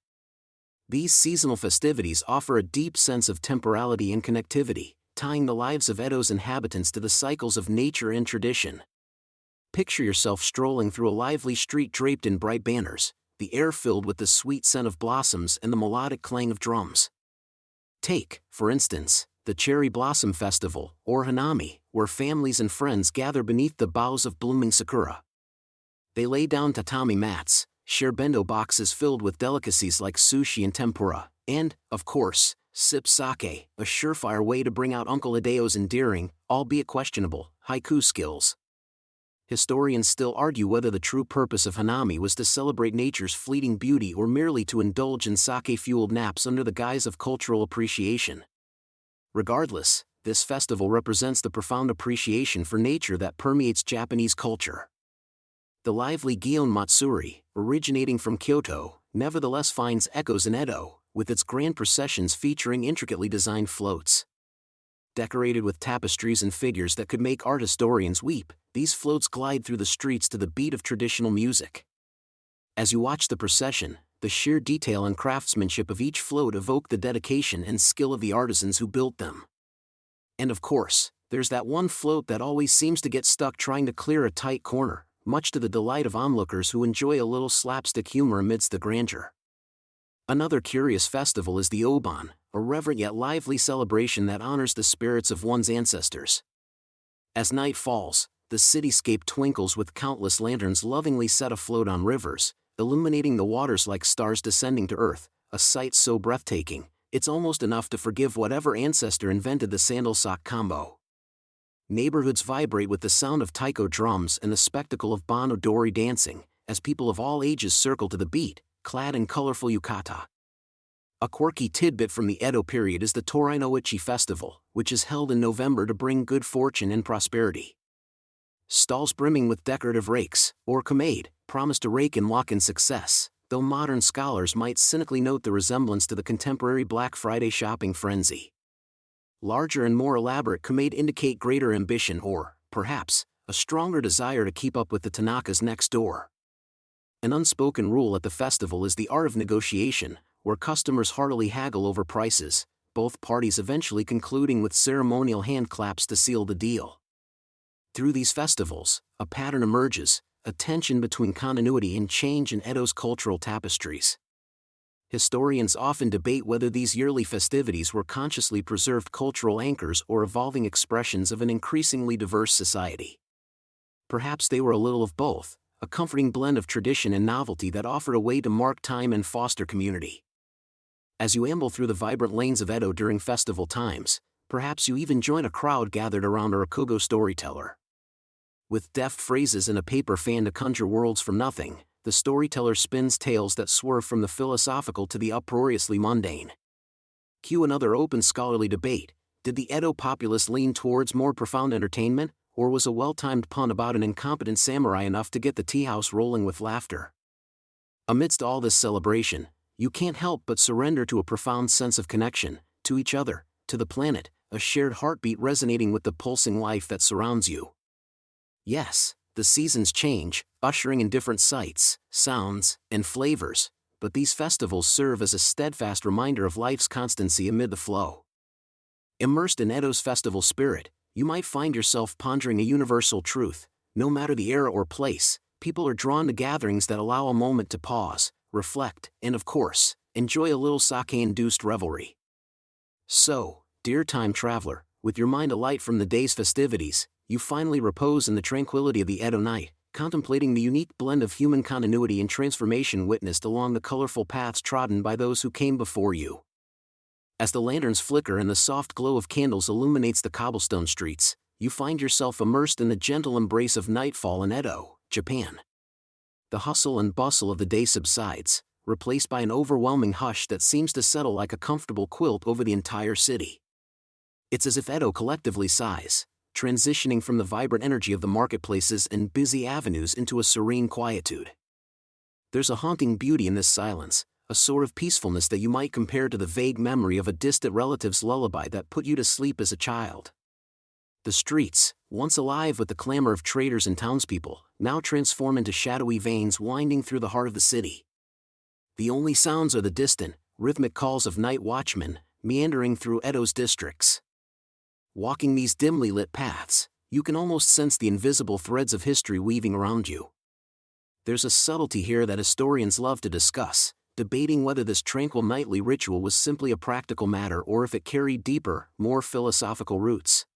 These seasonal festivities offer a deep sense of temporality and connectivity, tying the lives of Edo's inhabitants to the cycles of nature and tradition. Picture yourself strolling through a lively street draped in bright banners, the air filled with the sweet scent of blossoms and the melodic clang of drums. Take, for instance, the Cherry Blossom Festival, or Hanami, where families and friends gather beneath the boughs of blooming sakura. They lay down tatami mats, share bento boxes filled with delicacies like sushi and tempura, and, of course, sip sake, a surefire way to bring out Uncle Hideo's endearing, albeit questionable, haiku skills. Historians still argue whether the true purpose of Hanami was to celebrate nature's fleeting beauty or merely to indulge in sake-fueled naps under the guise of cultural appreciation. Regardless, this festival represents the profound appreciation for nature that permeates Japanese culture. The lively Gion Matsuri, originating from Kyoto, nevertheless finds echoes in Edo, with its grand processions featuring intricately designed floats. Decorated with tapestries and figures that could make art historians weep, these floats glide through the streets to the beat of traditional music. As you watch the procession, the sheer detail and craftsmanship of each float evoke the dedication and skill of the artisans who built them. And of course, there's that one float that always seems to get stuck trying to clear a tight corner, much to the delight of onlookers who enjoy a little slapstick humor amidst the grandeur. Another curious festival is the Obon, a reverent yet lively celebration that honors the spirits of one's ancestors. As night falls, the cityscape twinkles with countless lanterns lovingly set afloat on rivers, illuminating the waters like stars descending to earth, a sight so breathtaking, it's almost enough to forgive whatever ancestor invented the sandal sock combo. Neighborhoods vibrate with the sound of taiko drums and the spectacle of Bon Odori dancing, as people of all ages circle to the beat, clad in colorful yukata. A quirky tidbit from the Edo period is the Torai no Ichi festival, which is held in November to bring good fortune and prosperity. Stalls brimming with decorative rakes, or kamade, promise to rake and lock in success, though modern scholars might cynically note the resemblance to the contemporary Black Friday shopping frenzy. Larger and more elaborate kamade indicate greater ambition or, perhaps, a stronger desire to keep up with the Tanakas next door. An unspoken rule at the festival is the art of negotiation, where customers heartily haggle over prices, both parties eventually concluding with ceremonial hand claps to seal the deal. Through these festivals, a pattern emerges, a tension between continuity and change in Edo's cultural tapestries. Historians often debate whether these yearly festivities were consciously preserved cultural anchors or evolving expressions of an increasingly diverse society. Perhaps they were a little of both, a comforting blend of tradition and novelty that offered a way to mark time and foster community. As you amble through the vibrant lanes of Edo during festival times, perhaps you even join a crowd gathered around a rakugo storyteller. With deft phrases and a paper fan to conjure worlds from nothing, the storyteller spins tales that swerve from the philosophical to the uproariously mundane. Cue another open scholarly debate: did the Edo populace lean towards more profound entertainment, or was a well-timed pun about an incompetent samurai enough to get the tea-house rolling with laughter? Amidst all this celebration, you can't help but surrender to a profound sense of connection, to each other, to the planet, a shared heartbeat resonating with the pulsing life that surrounds you. Yes, the seasons change, ushering in different sights, sounds, and flavors, but these festivals serve as a steadfast reminder of life's constancy amid the flow. Immersed in Edo's festival spirit, you might find yourself pondering a universal truth: no matter the era or place, people are drawn to gatherings that allow a moment to pause, reflect, and of course, enjoy a little sake-induced revelry. So, dear time traveler, with your mind alight from the day's festivities, you finally repose in the tranquility of the Edo night, contemplating the unique blend of human continuity and transformation witnessed along the colorful paths trodden by those who came before you. As the lanterns flicker and the soft glow of candles illuminates the cobblestone streets, you find yourself immersed in the gentle embrace of nightfall in Edo, Japan. The hustle and bustle of the day subsides, replaced by an overwhelming hush that seems to settle like a comfortable quilt over the entire city. It's as if Edo collectively sighs, transitioning from the vibrant energy of the marketplaces and busy avenues into a serene quietude. There's a haunting beauty in this silence, a sort of peacefulness that you might compare to the vague memory of a distant relative's lullaby that put you to sleep as a child. The streets, once alive with the clamor of traders and townspeople, now transform into shadowy veins winding through the heart of the city. The only sounds are the distant, rhythmic calls of night watchmen, meandering through Edo's districts. Walking these dimly lit paths, you can almost sense the invisible threads of history weaving around you. There's a subtlety here that historians love to discuss, debating whether this tranquil nightly ritual was simply a practical matter or if it carried deeper, more philosophical roots.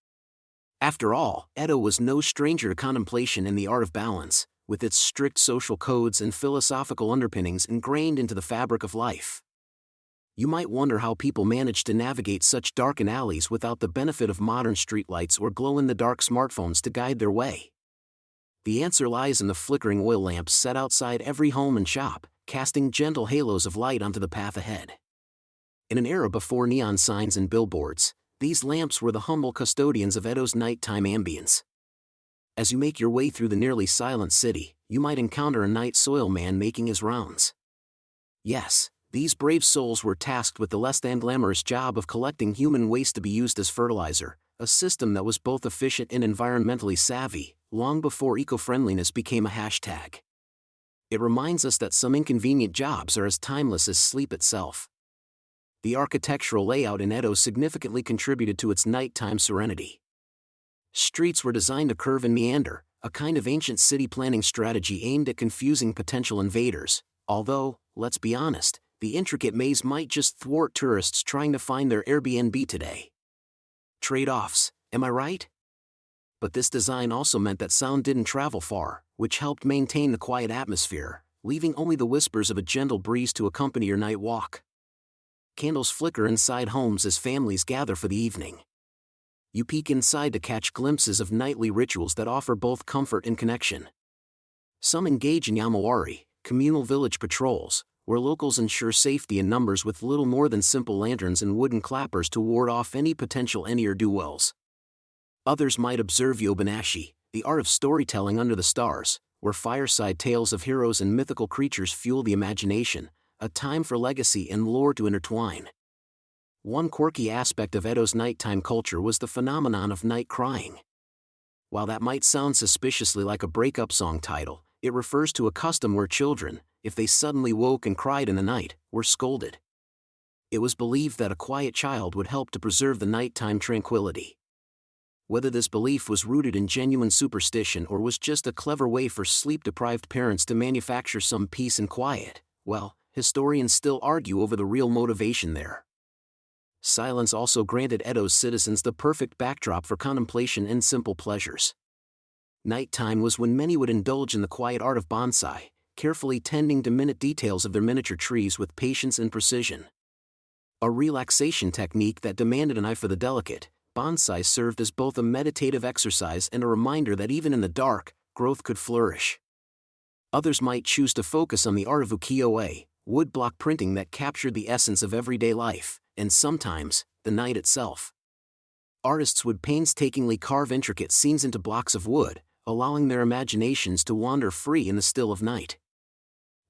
After all, Edo was no stranger to contemplation and the art of balance, with its strict social codes and philosophical underpinnings ingrained into the fabric of life. You might wonder how people managed to navigate such darkened alleys without the benefit of modern streetlights or glow-in-the-dark smartphones to guide their way. The answer lies in the flickering oil lamps set outside every home and shop, casting gentle halos of light onto the path ahead. In an era before neon signs and billboards, these lamps were the humble custodians of Edo's nighttime ambience. As you make your way through the nearly silent city, you might encounter a night soil man making his rounds. Yes, these brave souls were tasked with the less than glamorous job of collecting human waste to be used as fertilizer, a system that was both efficient and environmentally savvy, long before eco-friendliness became a hashtag. It reminds us that some inconvenient jobs are as timeless as sleep itself. The architectural layout in Edo significantly contributed to its nighttime serenity. Streets were designed to curve and meander, a kind of ancient city planning strategy aimed at confusing potential invaders, although, let's be honest, the intricate maze might just thwart tourists trying to find their Airbnb today. Trade-offs, am I right? But this design also meant that sound didn't travel far, which helped maintain the quiet atmosphere, leaving only the whispers of a gentle breeze to accompany your night walk. Candles flicker inside homes as families gather for the evening. You peek inside to catch glimpses of nightly rituals that offer both comfort and connection. Some engage in yamawari, communal village patrols, where locals ensure safety in numbers with little more than simple lanterns and wooden clappers to ward off any potential ne'er-do-wells. Others might observe yobanashi, the art of storytelling under the stars, where fireside tales of heroes and mythical creatures fuel the imagination, a time for legacy and lore to intertwine. One quirky aspect of Edo's nighttime culture was the phenomenon of night crying. While that might sound suspiciously like a breakup song title, it refers to a custom where children, if they suddenly woke and cried in the night, were scolded. It was believed that a quiet child would help to preserve the nighttime tranquility. Whether this belief was rooted in genuine superstition or was just a clever way for sleep-deprived parents to manufacture some peace and quiet, well, historians still argue over the real motivation there. Silence also granted Edo's citizens the perfect backdrop for contemplation and simple pleasures. Nighttime was when many would indulge in the quiet art of bonsai, carefully tending to minute details of their miniature trees with patience and precision. A relaxation technique that demanded an eye for the delicate, bonsai served as both a meditative exercise and a reminder that even in the dark, growth could flourish. Others might choose to focus on the art of ukiyo-e, woodblock printing that captured the essence of everyday life, and sometimes, the night itself. Artists would painstakingly carve intricate scenes into blocks of wood, allowing their imaginations to wander free in the still of night.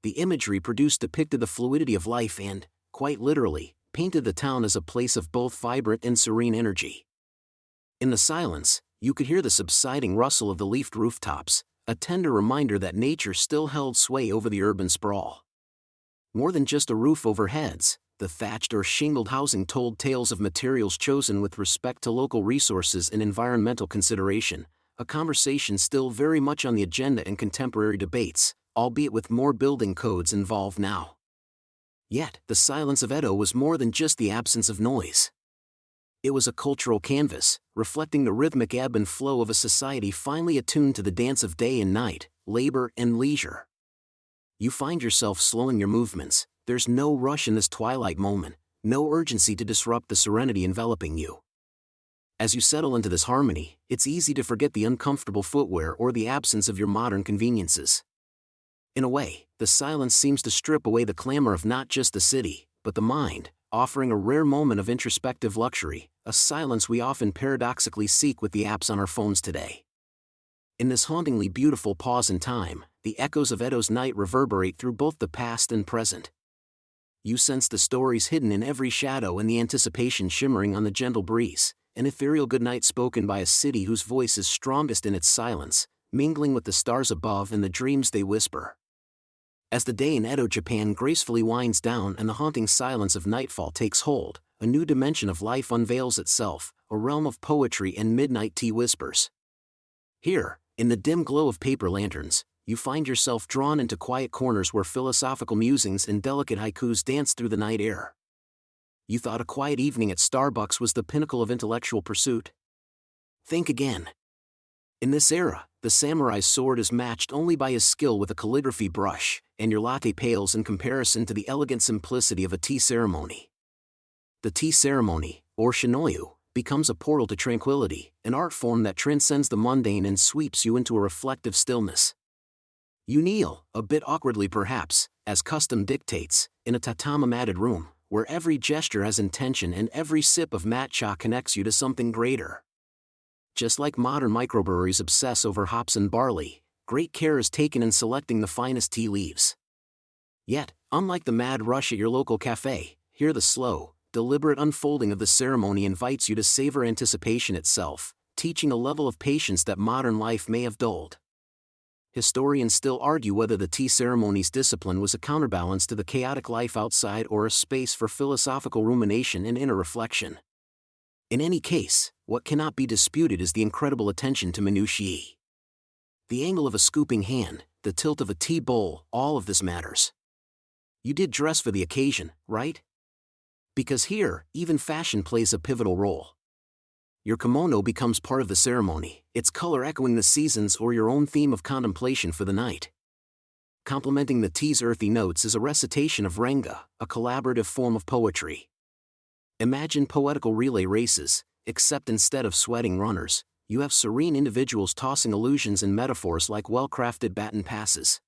The imagery produced depicted the fluidity of life and, quite literally, painted the town as a place of both vibrant and serene energy. In the silence, you could hear the subsiding rustle of the leafed rooftops, a tender reminder that nature still held sway over the urban sprawl. More than just a roof over heads, the thatched or shingled housing told tales of materials chosen with respect to local resources and environmental consideration, a conversation still very much on the agenda in contemporary debates, albeit with more building codes involved now. Yet, the silence of Edo was more than just the absence of noise. It was a cultural canvas, reflecting the rhythmic ebb and flow of a society finely attuned to the dance of day and night, labor and leisure. You find yourself slowing your movements. There's no rush in this twilight moment, no urgency to disrupt the serenity enveloping you. As you settle into this harmony, it's easy to forget the uncomfortable footwear or the absence of your modern conveniences. In a way, the silence seems to strip away the clamor of not just the city, but the mind, offering a rare moment of introspective luxury, a silence we often paradoxically seek with the apps on our phones today. In this hauntingly beautiful pause in time, the echoes of Edo's night reverberate through both the past and present. You sense the stories hidden in every shadow and the anticipation shimmering on the gentle breeze, an ethereal goodnight spoken by a city whose voice is strongest in its silence, mingling with the stars above and the dreams they whisper. As the day in Edo, Japan gracefully winds down and the haunting silence of nightfall takes hold, a new dimension of life unveils itself, a realm of poetry and midnight tea whispers. Here, in the dim glow of paper lanterns, you find yourself drawn into quiet corners where philosophical musings and delicate haikus dance through the night air. You thought a quiet evening at Starbucks was the pinnacle of intellectual pursuit? Think again. In this era, the samurai's sword is matched only by his skill with a calligraphy brush, and your latte pales in comparison to the elegant simplicity of a tea ceremony. The tea ceremony, or shinoyu, becomes a portal to tranquility, an art form that transcends the mundane and sweeps you into a reflective stillness. You kneel, a bit awkwardly perhaps, as custom dictates, in a tatami-matted room, where every gesture has intention and every sip of matcha connects you to something greater. Just like modern microbreweries obsess over hops and barley, great care is taken in selecting the finest tea leaves. Yet, unlike the mad rush at your local cafe, here the slow, deliberate unfolding of the ceremony invites you to savor anticipation itself, teaching a level of patience that modern life may have dulled. Historians still argue whether the tea ceremony's discipline was a counterbalance to the chaotic life outside or a space for philosophical rumination and inner reflection. In any case, what cannot be disputed is the incredible attention to minutiae. The angle of a scooping hand, the tilt of a tea bowl, all of this matters. You did dress for the occasion, right? Because here, even fashion plays a pivotal role. Your kimono becomes part of the ceremony, its color echoing the seasons or your own theme of contemplation for the night. Complementing the tea's earthy notes is a recitation of renga, a collaborative form of poetry. Imagine poetical relay races, except instead of sweating runners, you have serene individuals tossing allusions and metaphors like well-crafted baton passes.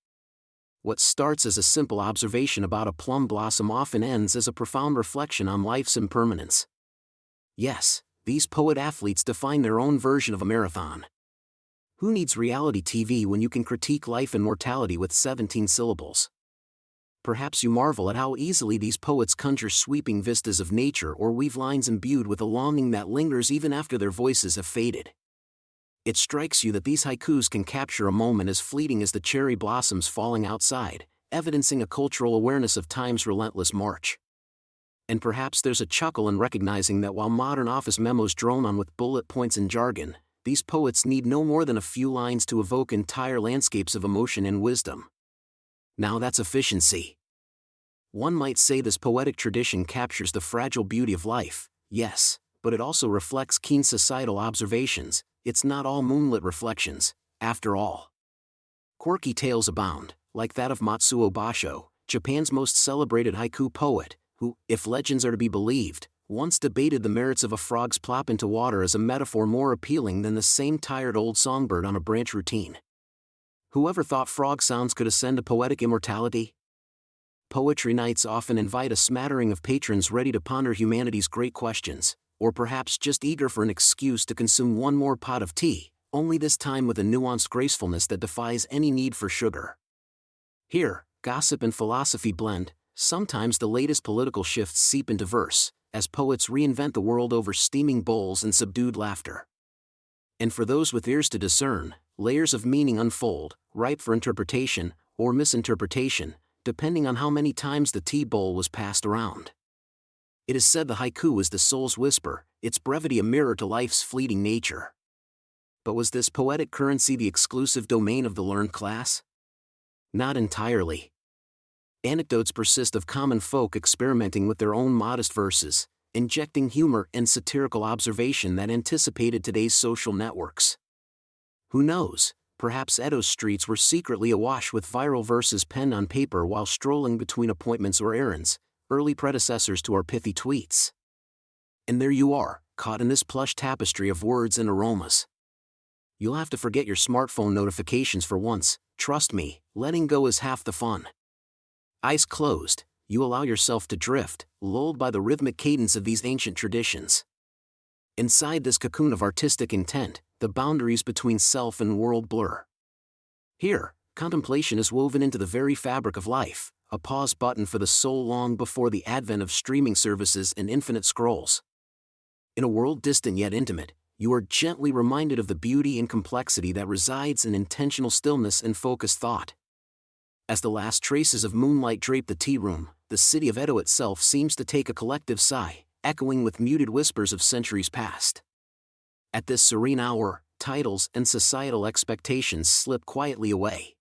What starts as a simple observation about a plum blossom often ends as a profound reflection on life's impermanence. Yes, these poet-athletes define their own version of a marathon. Who needs reality TV when you can critique life and mortality with 17 syllables? Perhaps you marvel at how easily these poets conjure sweeping vistas of nature or weave lines imbued with a longing that lingers even after their voices have faded. It strikes you that these haikus can capture a moment as fleeting as the cherry blossoms falling outside, evidencing a cultural awareness of time's relentless march. And perhaps there's a chuckle in recognizing that while modern office memos drone on with bullet points and jargon, these poets need no more than a few lines to evoke entire landscapes of emotion and wisdom. Now that's efficiency. One might say this poetic tradition captures the fragile beauty of life, yes, but it also reflects keen societal observations. It's not all moonlit reflections, after all. Quirky tales abound, like that of Matsuo Basho, Japan's most celebrated haiku poet, who, if legends are to be believed, once debated the merits of a frog's plop into water as a metaphor more appealing than the same tired old songbird on a branch routine. Whoever thought frog sounds could ascend to poetic immortality? Poetry nights often invite a smattering of patrons ready to ponder humanity's great questions, or perhaps just eager for an excuse to consume one more pot of tea, only this time with a nuanced gracefulness that defies any need for sugar. Here, gossip and philosophy blend. Sometimes the latest political shifts seep into verse, as poets reinvent the world over steaming bowls and subdued laughter. And for those with ears to discern, layers of meaning unfold, ripe for interpretation, or misinterpretation, depending on how many times the tea bowl was passed around. It is said the haiku is the soul's whisper, its brevity a mirror to life's fleeting nature. But was this poetic currency the exclusive domain of the learned class? Not entirely. Anecdotes persist of common folk experimenting with their own modest verses, injecting humor and satirical observation that anticipated today's social networks. Who knows, perhaps Edo's streets were secretly awash with viral verses penned on paper while strolling between appointments or errands, early predecessors to our pithy tweets. And there you are, caught in this plush tapestry of words and aromas. You'll have to forget your smartphone notifications for once. Trust me, letting go is half the fun. Eyes closed, you allow yourself to drift, lulled by the rhythmic cadence of these ancient traditions. Inside this cocoon of artistic intent, the boundaries between self and world blur. Here, contemplation is woven into the very fabric of life, a pause button for the soul long before the advent of streaming services and infinite scrolls. In a world distant yet intimate, you are gently reminded of the beauty and complexity that resides in intentional stillness and focused thought. As the last traces of moonlight drape the tea room, the city of Edo itself seems to take a collective sigh, echoing with muted whispers of centuries past. At this serene hour, titles and societal expectations slip quietly away.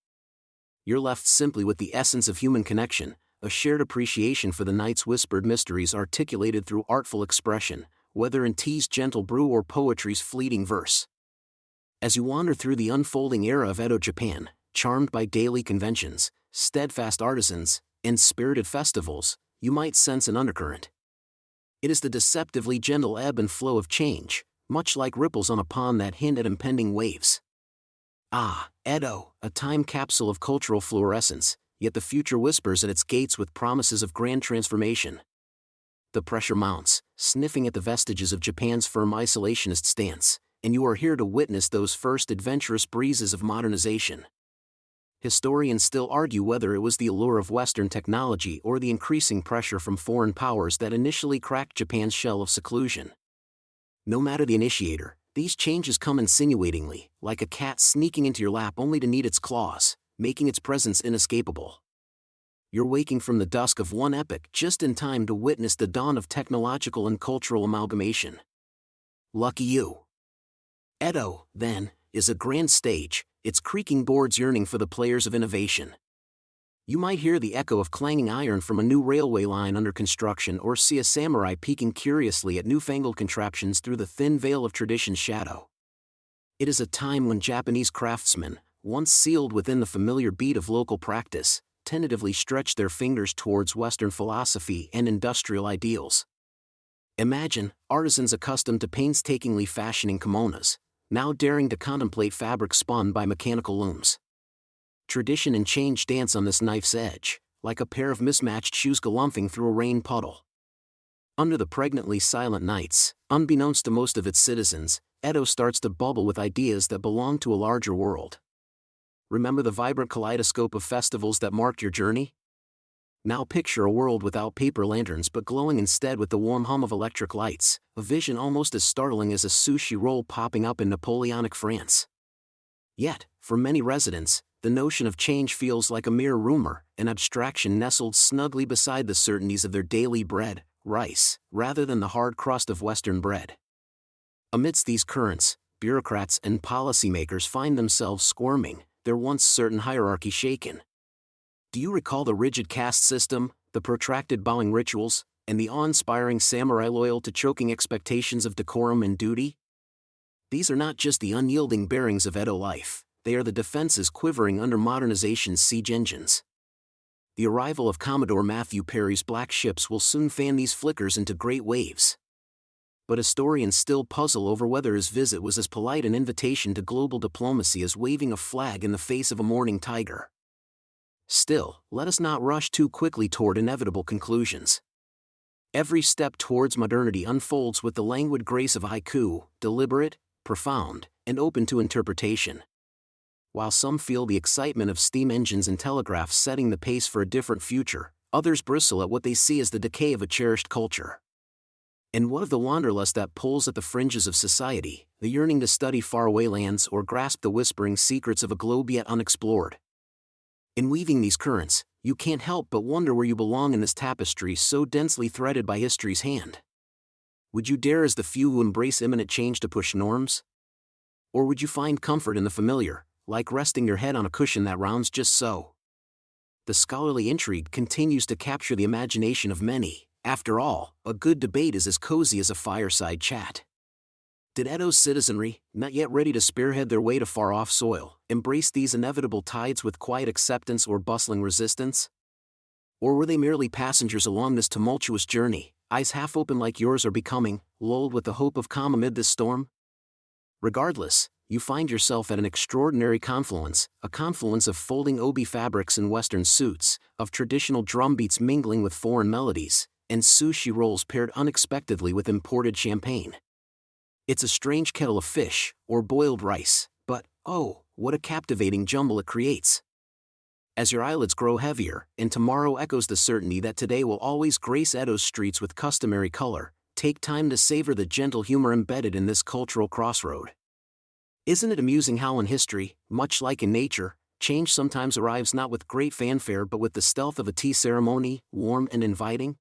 You're left simply with the essence of human connection, a shared appreciation for the night's whispered mysteries articulated through artful expression, whether in tea's gentle brew or poetry's fleeting verse. As you wander through the unfolding era of Edo Japan, charmed by daily conventions, steadfast artisans, and spirited festivals, you might sense an undercurrent. It is the deceptively gentle ebb and flow of change, much like ripples on a pond that hint at impending waves. Ah, Edo, a time capsule of cultural fluorescence, yet the future whispers at its gates with promises of grand transformation. The pressure mounts, sniffing at the vestiges of Japan's firm isolationist stance, and you are here to witness those first adventurous breezes of modernization. Historians still argue whether it was the allure of Western technology or the increasing pressure from foreign powers that initially cracked Japan's shell of seclusion. No matter the initiator, these changes come insinuatingly, like a cat sneaking into your lap only to need its claws, making its presence inescapable. You're waking from the dusk of one epoch just in time to witness the dawn of technological and cultural amalgamation. Lucky you. Edo, then, is a grand stage, its creaking boards yearning for the players of innovation. You might hear the echo of clanging iron from a new railway line under construction or see a samurai peeking curiously at newfangled contraptions through the thin veil of tradition's shadow. It is a time when Japanese craftsmen, once sealed within the familiar beat of local practice, tentatively stretch their fingers towards Western philosophy and industrial ideals. Imagine artisans accustomed to painstakingly fashioning kimonos, now daring to contemplate fabric spun by mechanical looms. Tradition and change dance on this knife's edge, like a pair of mismatched shoes galumphing through a rain puddle. Under the pregnantly silent nights, unbeknownst to most of its citizens, Edo starts to bubble with ideas that belong to a larger world. Remember the vibrant kaleidoscope of festivals that marked your journey? Now picture a world without paper lanterns but glowing instead with the warm hum of electric lights, a vision almost as startling as a sushi roll popping up in Napoleonic France. Yet, for many residents, the notion of change feels like a mere rumor, an abstraction nestled snugly beside the certainties of their daily bread, rice, rather than the hard crust of Western bread. Amidst these currents, bureaucrats and policymakers find themselves squirming, their once certain hierarchy shaken. Do you recall the rigid caste system, the protracted bowing rituals, and the awe-inspiring samurai loyal to choking expectations of decorum and duty? These are not just the unyielding bearings of Edo life, they are the defenses quivering under modernization's siege engines. The arrival of Commodore Matthew Perry's black ships will soon fan these flickers into great waves. But historians still puzzle over whether his visit was as polite an invitation to global diplomacy as waving a flag in the face of a mourning tiger. Still, let us not rush too quickly toward inevitable conclusions. Every step towards modernity unfolds with the languid grace of haiku, deliberate, profound, and open to interpretation. While some feel the excitement of steam engines and telegraphs setting the pace for a different future, others bristle at what they see as the decay of a cherished culture. And what of the wanderlust that pulls at the fringes of society, the yearning to study faraway lands or grasp the whispering secrets of a globe yet unexplored? In weaving these currents, you can't help but wonder where you belong in this tapestry so densely threaded by history's hand. Would you dare as the few who embrace imminent change to push norms? Or would you find comfort in the familiar, like resting your head on a cushion that rounds just so? The scholarly intrigue continues to capture the imagination of many. After all, a good debate is as cozy as a fireside chat. Did Edo's citizenry, not yet ready to spearhead their way to far-off soil, embrace these inevitable tides with quiet acceptance or bustling resistance? Or were they merely passengers along this tumultuous journey, eyes half open like yours are becoming, lulled with the hope of calm amid this storm? Regardless, you find yourself at an extraordinary confluence, a confluence of folding obi fabrics and Western suits, of traditional drum beats mingling with foreign melodies, and sushi rolls paired unexpectedly with imported champagne. It's a strange kettle of fish, or boiled rice, but, oh, what a captivating jumble it creates. As your eyelids grow heavier, and tomorrow echoes the certainty that today will always grace Edo's streets with customary color, take time to savor the gentle humor embedded in this cultural crossroad. Isn't it amusing how in history, much like in nature, change sometimes arrives not with great fanfare but with the stealth of a tea ceremony, warm and inviting?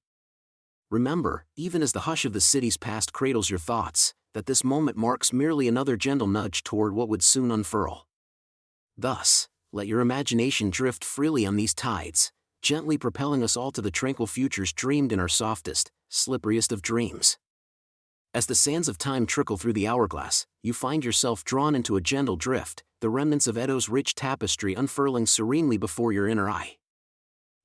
Remember, even as the hush of the city's past cradles your thoughts, that this moment marks merely another gentle nudge toward what would soon unfurl. Thus, let your imagination drift freely on these tides, gently propelling us all to the tranquil futures dreamed in our softest, slipperiest of dreams. As the sands of time trickle through the hourglass, you find yourself drawn into a gentle drift, the remnants of Edo's rich tapestry unfurling serenely before your inner eye.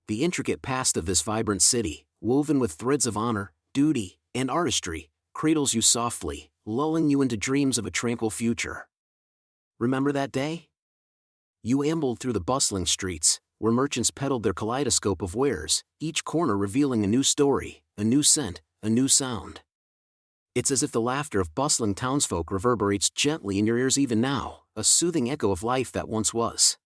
The intricate past of this vibrant city, woven with threads of honor, duty, and artistry, cradles you softly, lulling you into dreams of a tranquil future. Remember that day? You ambled through the bustling streets, where merchants peddled their kaleidoscope of wares, each corner revealing a new story, a new scent, a new sound. It's as if the laughter of bustling townsfolk reverberates gently in your ears even now, a soothing echo of life that once was.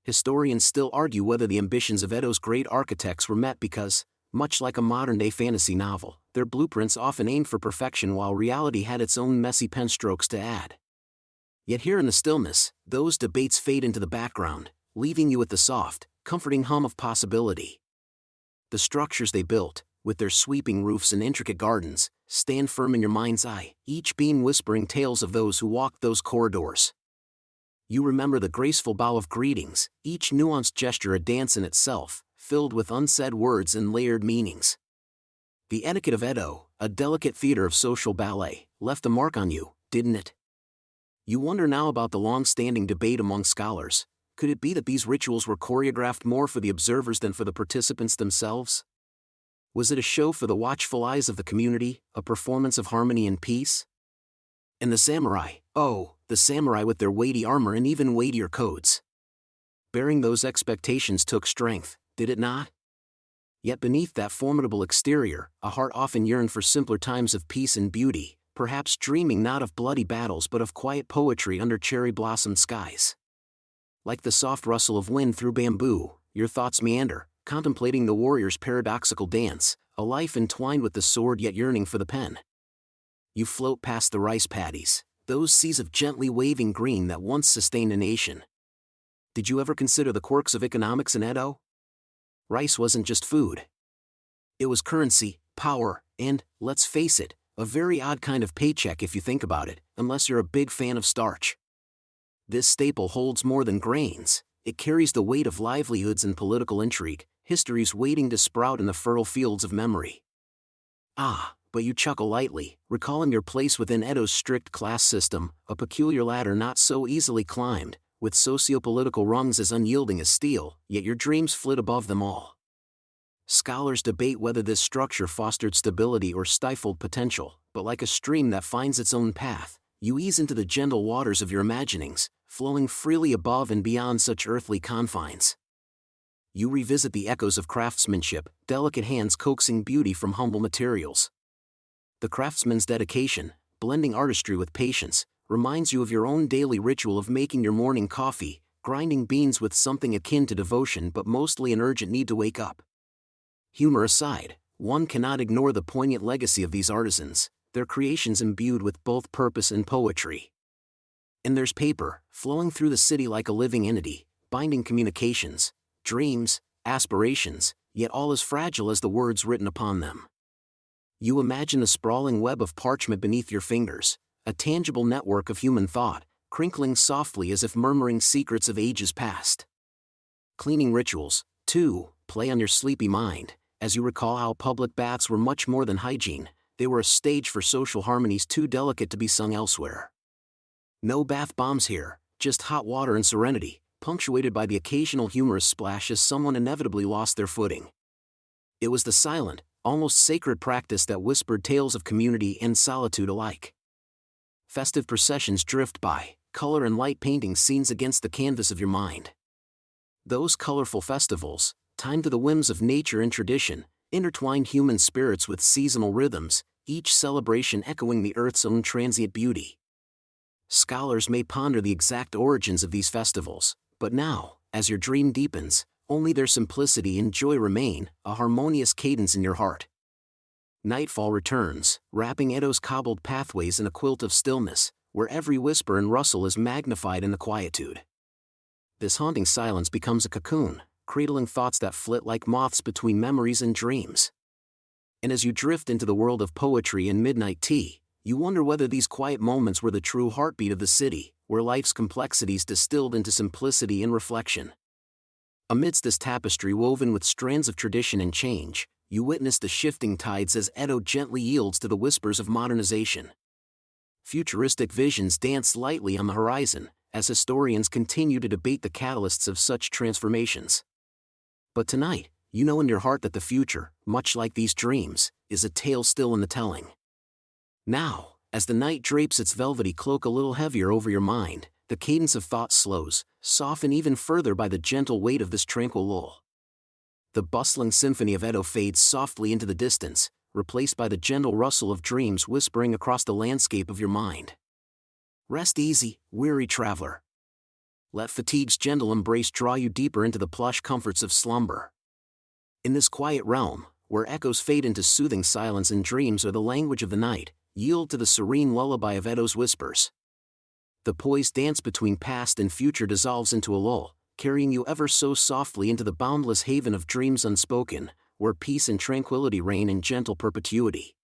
Historians still argue whether the ambitions of Edo's great architects were met because, much like a modern-day fantasy novel, their blueprints often aimed for perfection while reality had its own messy pen strokes to add. Yet here in the stillness, those debates fade into the background, leaving you with the soft, comforting hum of possibility. The structures they built, with their sweeping roofs and intricate gardens, stand firm in your mind's eye, each beam whispering tales of those who walked those corridors. You remember the graceful bow of greetings, each nuanced gesture a dance in itself, filled with unsaid words and layered meanings. The etiquette of Edo, a delicate theater of social ballet, left a mark on you, didn't it? You wonder now about the long-standing debate among scholars. Could it be that these rituals were choreographed more for the observers than for the participants themselves? Was it a show for the watchful eyes of the community, a performance of harmony and peace? And the samurai, oh, the samurai with their weighty armor and even weightier codes. Bearing those expectations took strength, did it not? Yet beneath that formidable exterior, a heart often yearned for simpler times of peace and beauty, perhaps dreaming not of bloody battles but of quiet poetry under cherry-blossomed skies. Like the soft rustle of wind through bamboo, your thoughts meander, contemplating the warrior's paradoxical dance, a life entwined with the sword yet yearning for the pen. You float past the rice paddies, those seas of gently waving green that once sustained a nation. Did you ever consider the quirks of economics in Edo? Rice wasn't just food. It was currency, power, and, let's face it, a very odd kind of paycheck if you think about it, unless you're a big fan of starch. This staple holds more than grains. It carries the weight of livelihoods and political intrigue, histories waiting to sprout in the fertile fields of memory. Ah, but you chuckle lightly, recalling your place within Edo's strict class system, a peculiar ladder not so easily climbed, with socio-political rungs as unyielding as steel, yet your dreams flit above them all. Scholars debate whether this structure fostered stability or stifled potential, but like a stream that finds its own path, you ease into the gentle waters of your imaginings, flowing freely above and beyond such earthly confines. You revisit the echoes of craftsmanship, delicate hands coaxing beauty from humble materials. The craftsman's dedication, blending artistry with patience, reminds you of your own daily ritual of making your morning coffee, grinding beans with something akin to devotion but mostly an urgent need to wake up. Humor aside, one cannot ignore the poignant legacy of these artisans, their creations imbued with both purpose and poetry. And there's paper, flowing through the city like a living entity, binding communications, dreams, aspirations, yet all as fragile as the words written upon them. You imagine the sprawling web of parchment beneath your fingers, a tangible network of human thought, crinkling softly as if murmuring secrets of ages past. Cleaning rituals, too, play on your sleepy mind, as you recall how public baths were much more than hygiene, they were a stage for social harmonies too delicate to be sung elsewhere. No bath bombs here, just hot water and serenity, punctuated by the occasional humorous splash as someone inevitably lost their footing. It was the silent, almost sacred practice that whispered tales of community and solitude alike. Festive processions drift by, color and light painting scenes against the canvas of your mind. Those colorful festivals, timed to the whims of nature and tradition, intertwined human spirits with seasonal rhythms, each celebration echoing the earth's own transient beauty. Scholars may ponder the exact origins of these festivals, but now, as your dream deepens, only their simplicity and joy remain, a harmonious cadence in your heart. Nightfall returns, wrapping Edo's cobbled pathways in a quilt of stillness, where every whisper and rustle is magnified in the quietude. This haunting silence becomes a cocoon, cradling thoughts that flit like moths between memories and dreams. And as you drift into the world of poetry and midnight tea, you wonder whether these quiet moments were the true heartbeat of the city, where life's complexities distilled into simplicity and reflection. Amidst this tapestry woven with strands of tradition and change, you witness the shifting tides as Edo gently yields to the whispers of modernization. Futuristic visions dance lightly on the horizon, as historians continue to debate the catalysts of such transformations. But tonight, you know in your heart that the future, much like these dreams, is a tale still in the telling. Now, as the night drapes its velvety cloak a little heavier over your mind, the cadence of thought slows, softened even further by the gentle weight of this tranquil lull. The bustling symphony of Edo fades softly into the distance, replaced by the gentle rustle of dreams whispering across the landscape of your mind. Rest easy, weary traveler. Let fatigue's gentle embrace draw you deeper into the plush comforts of slumber. In this quiet realm, where echoes fade into soothing silence and dreams are the language of the night, yield to the serene lullaby of Edo's whispers. The poised dance between past and future dissolves into a lull, carrying you ever so softly into the boundless haven of dreams unspoken, where peace and tranquility reign in gentle perpetuity.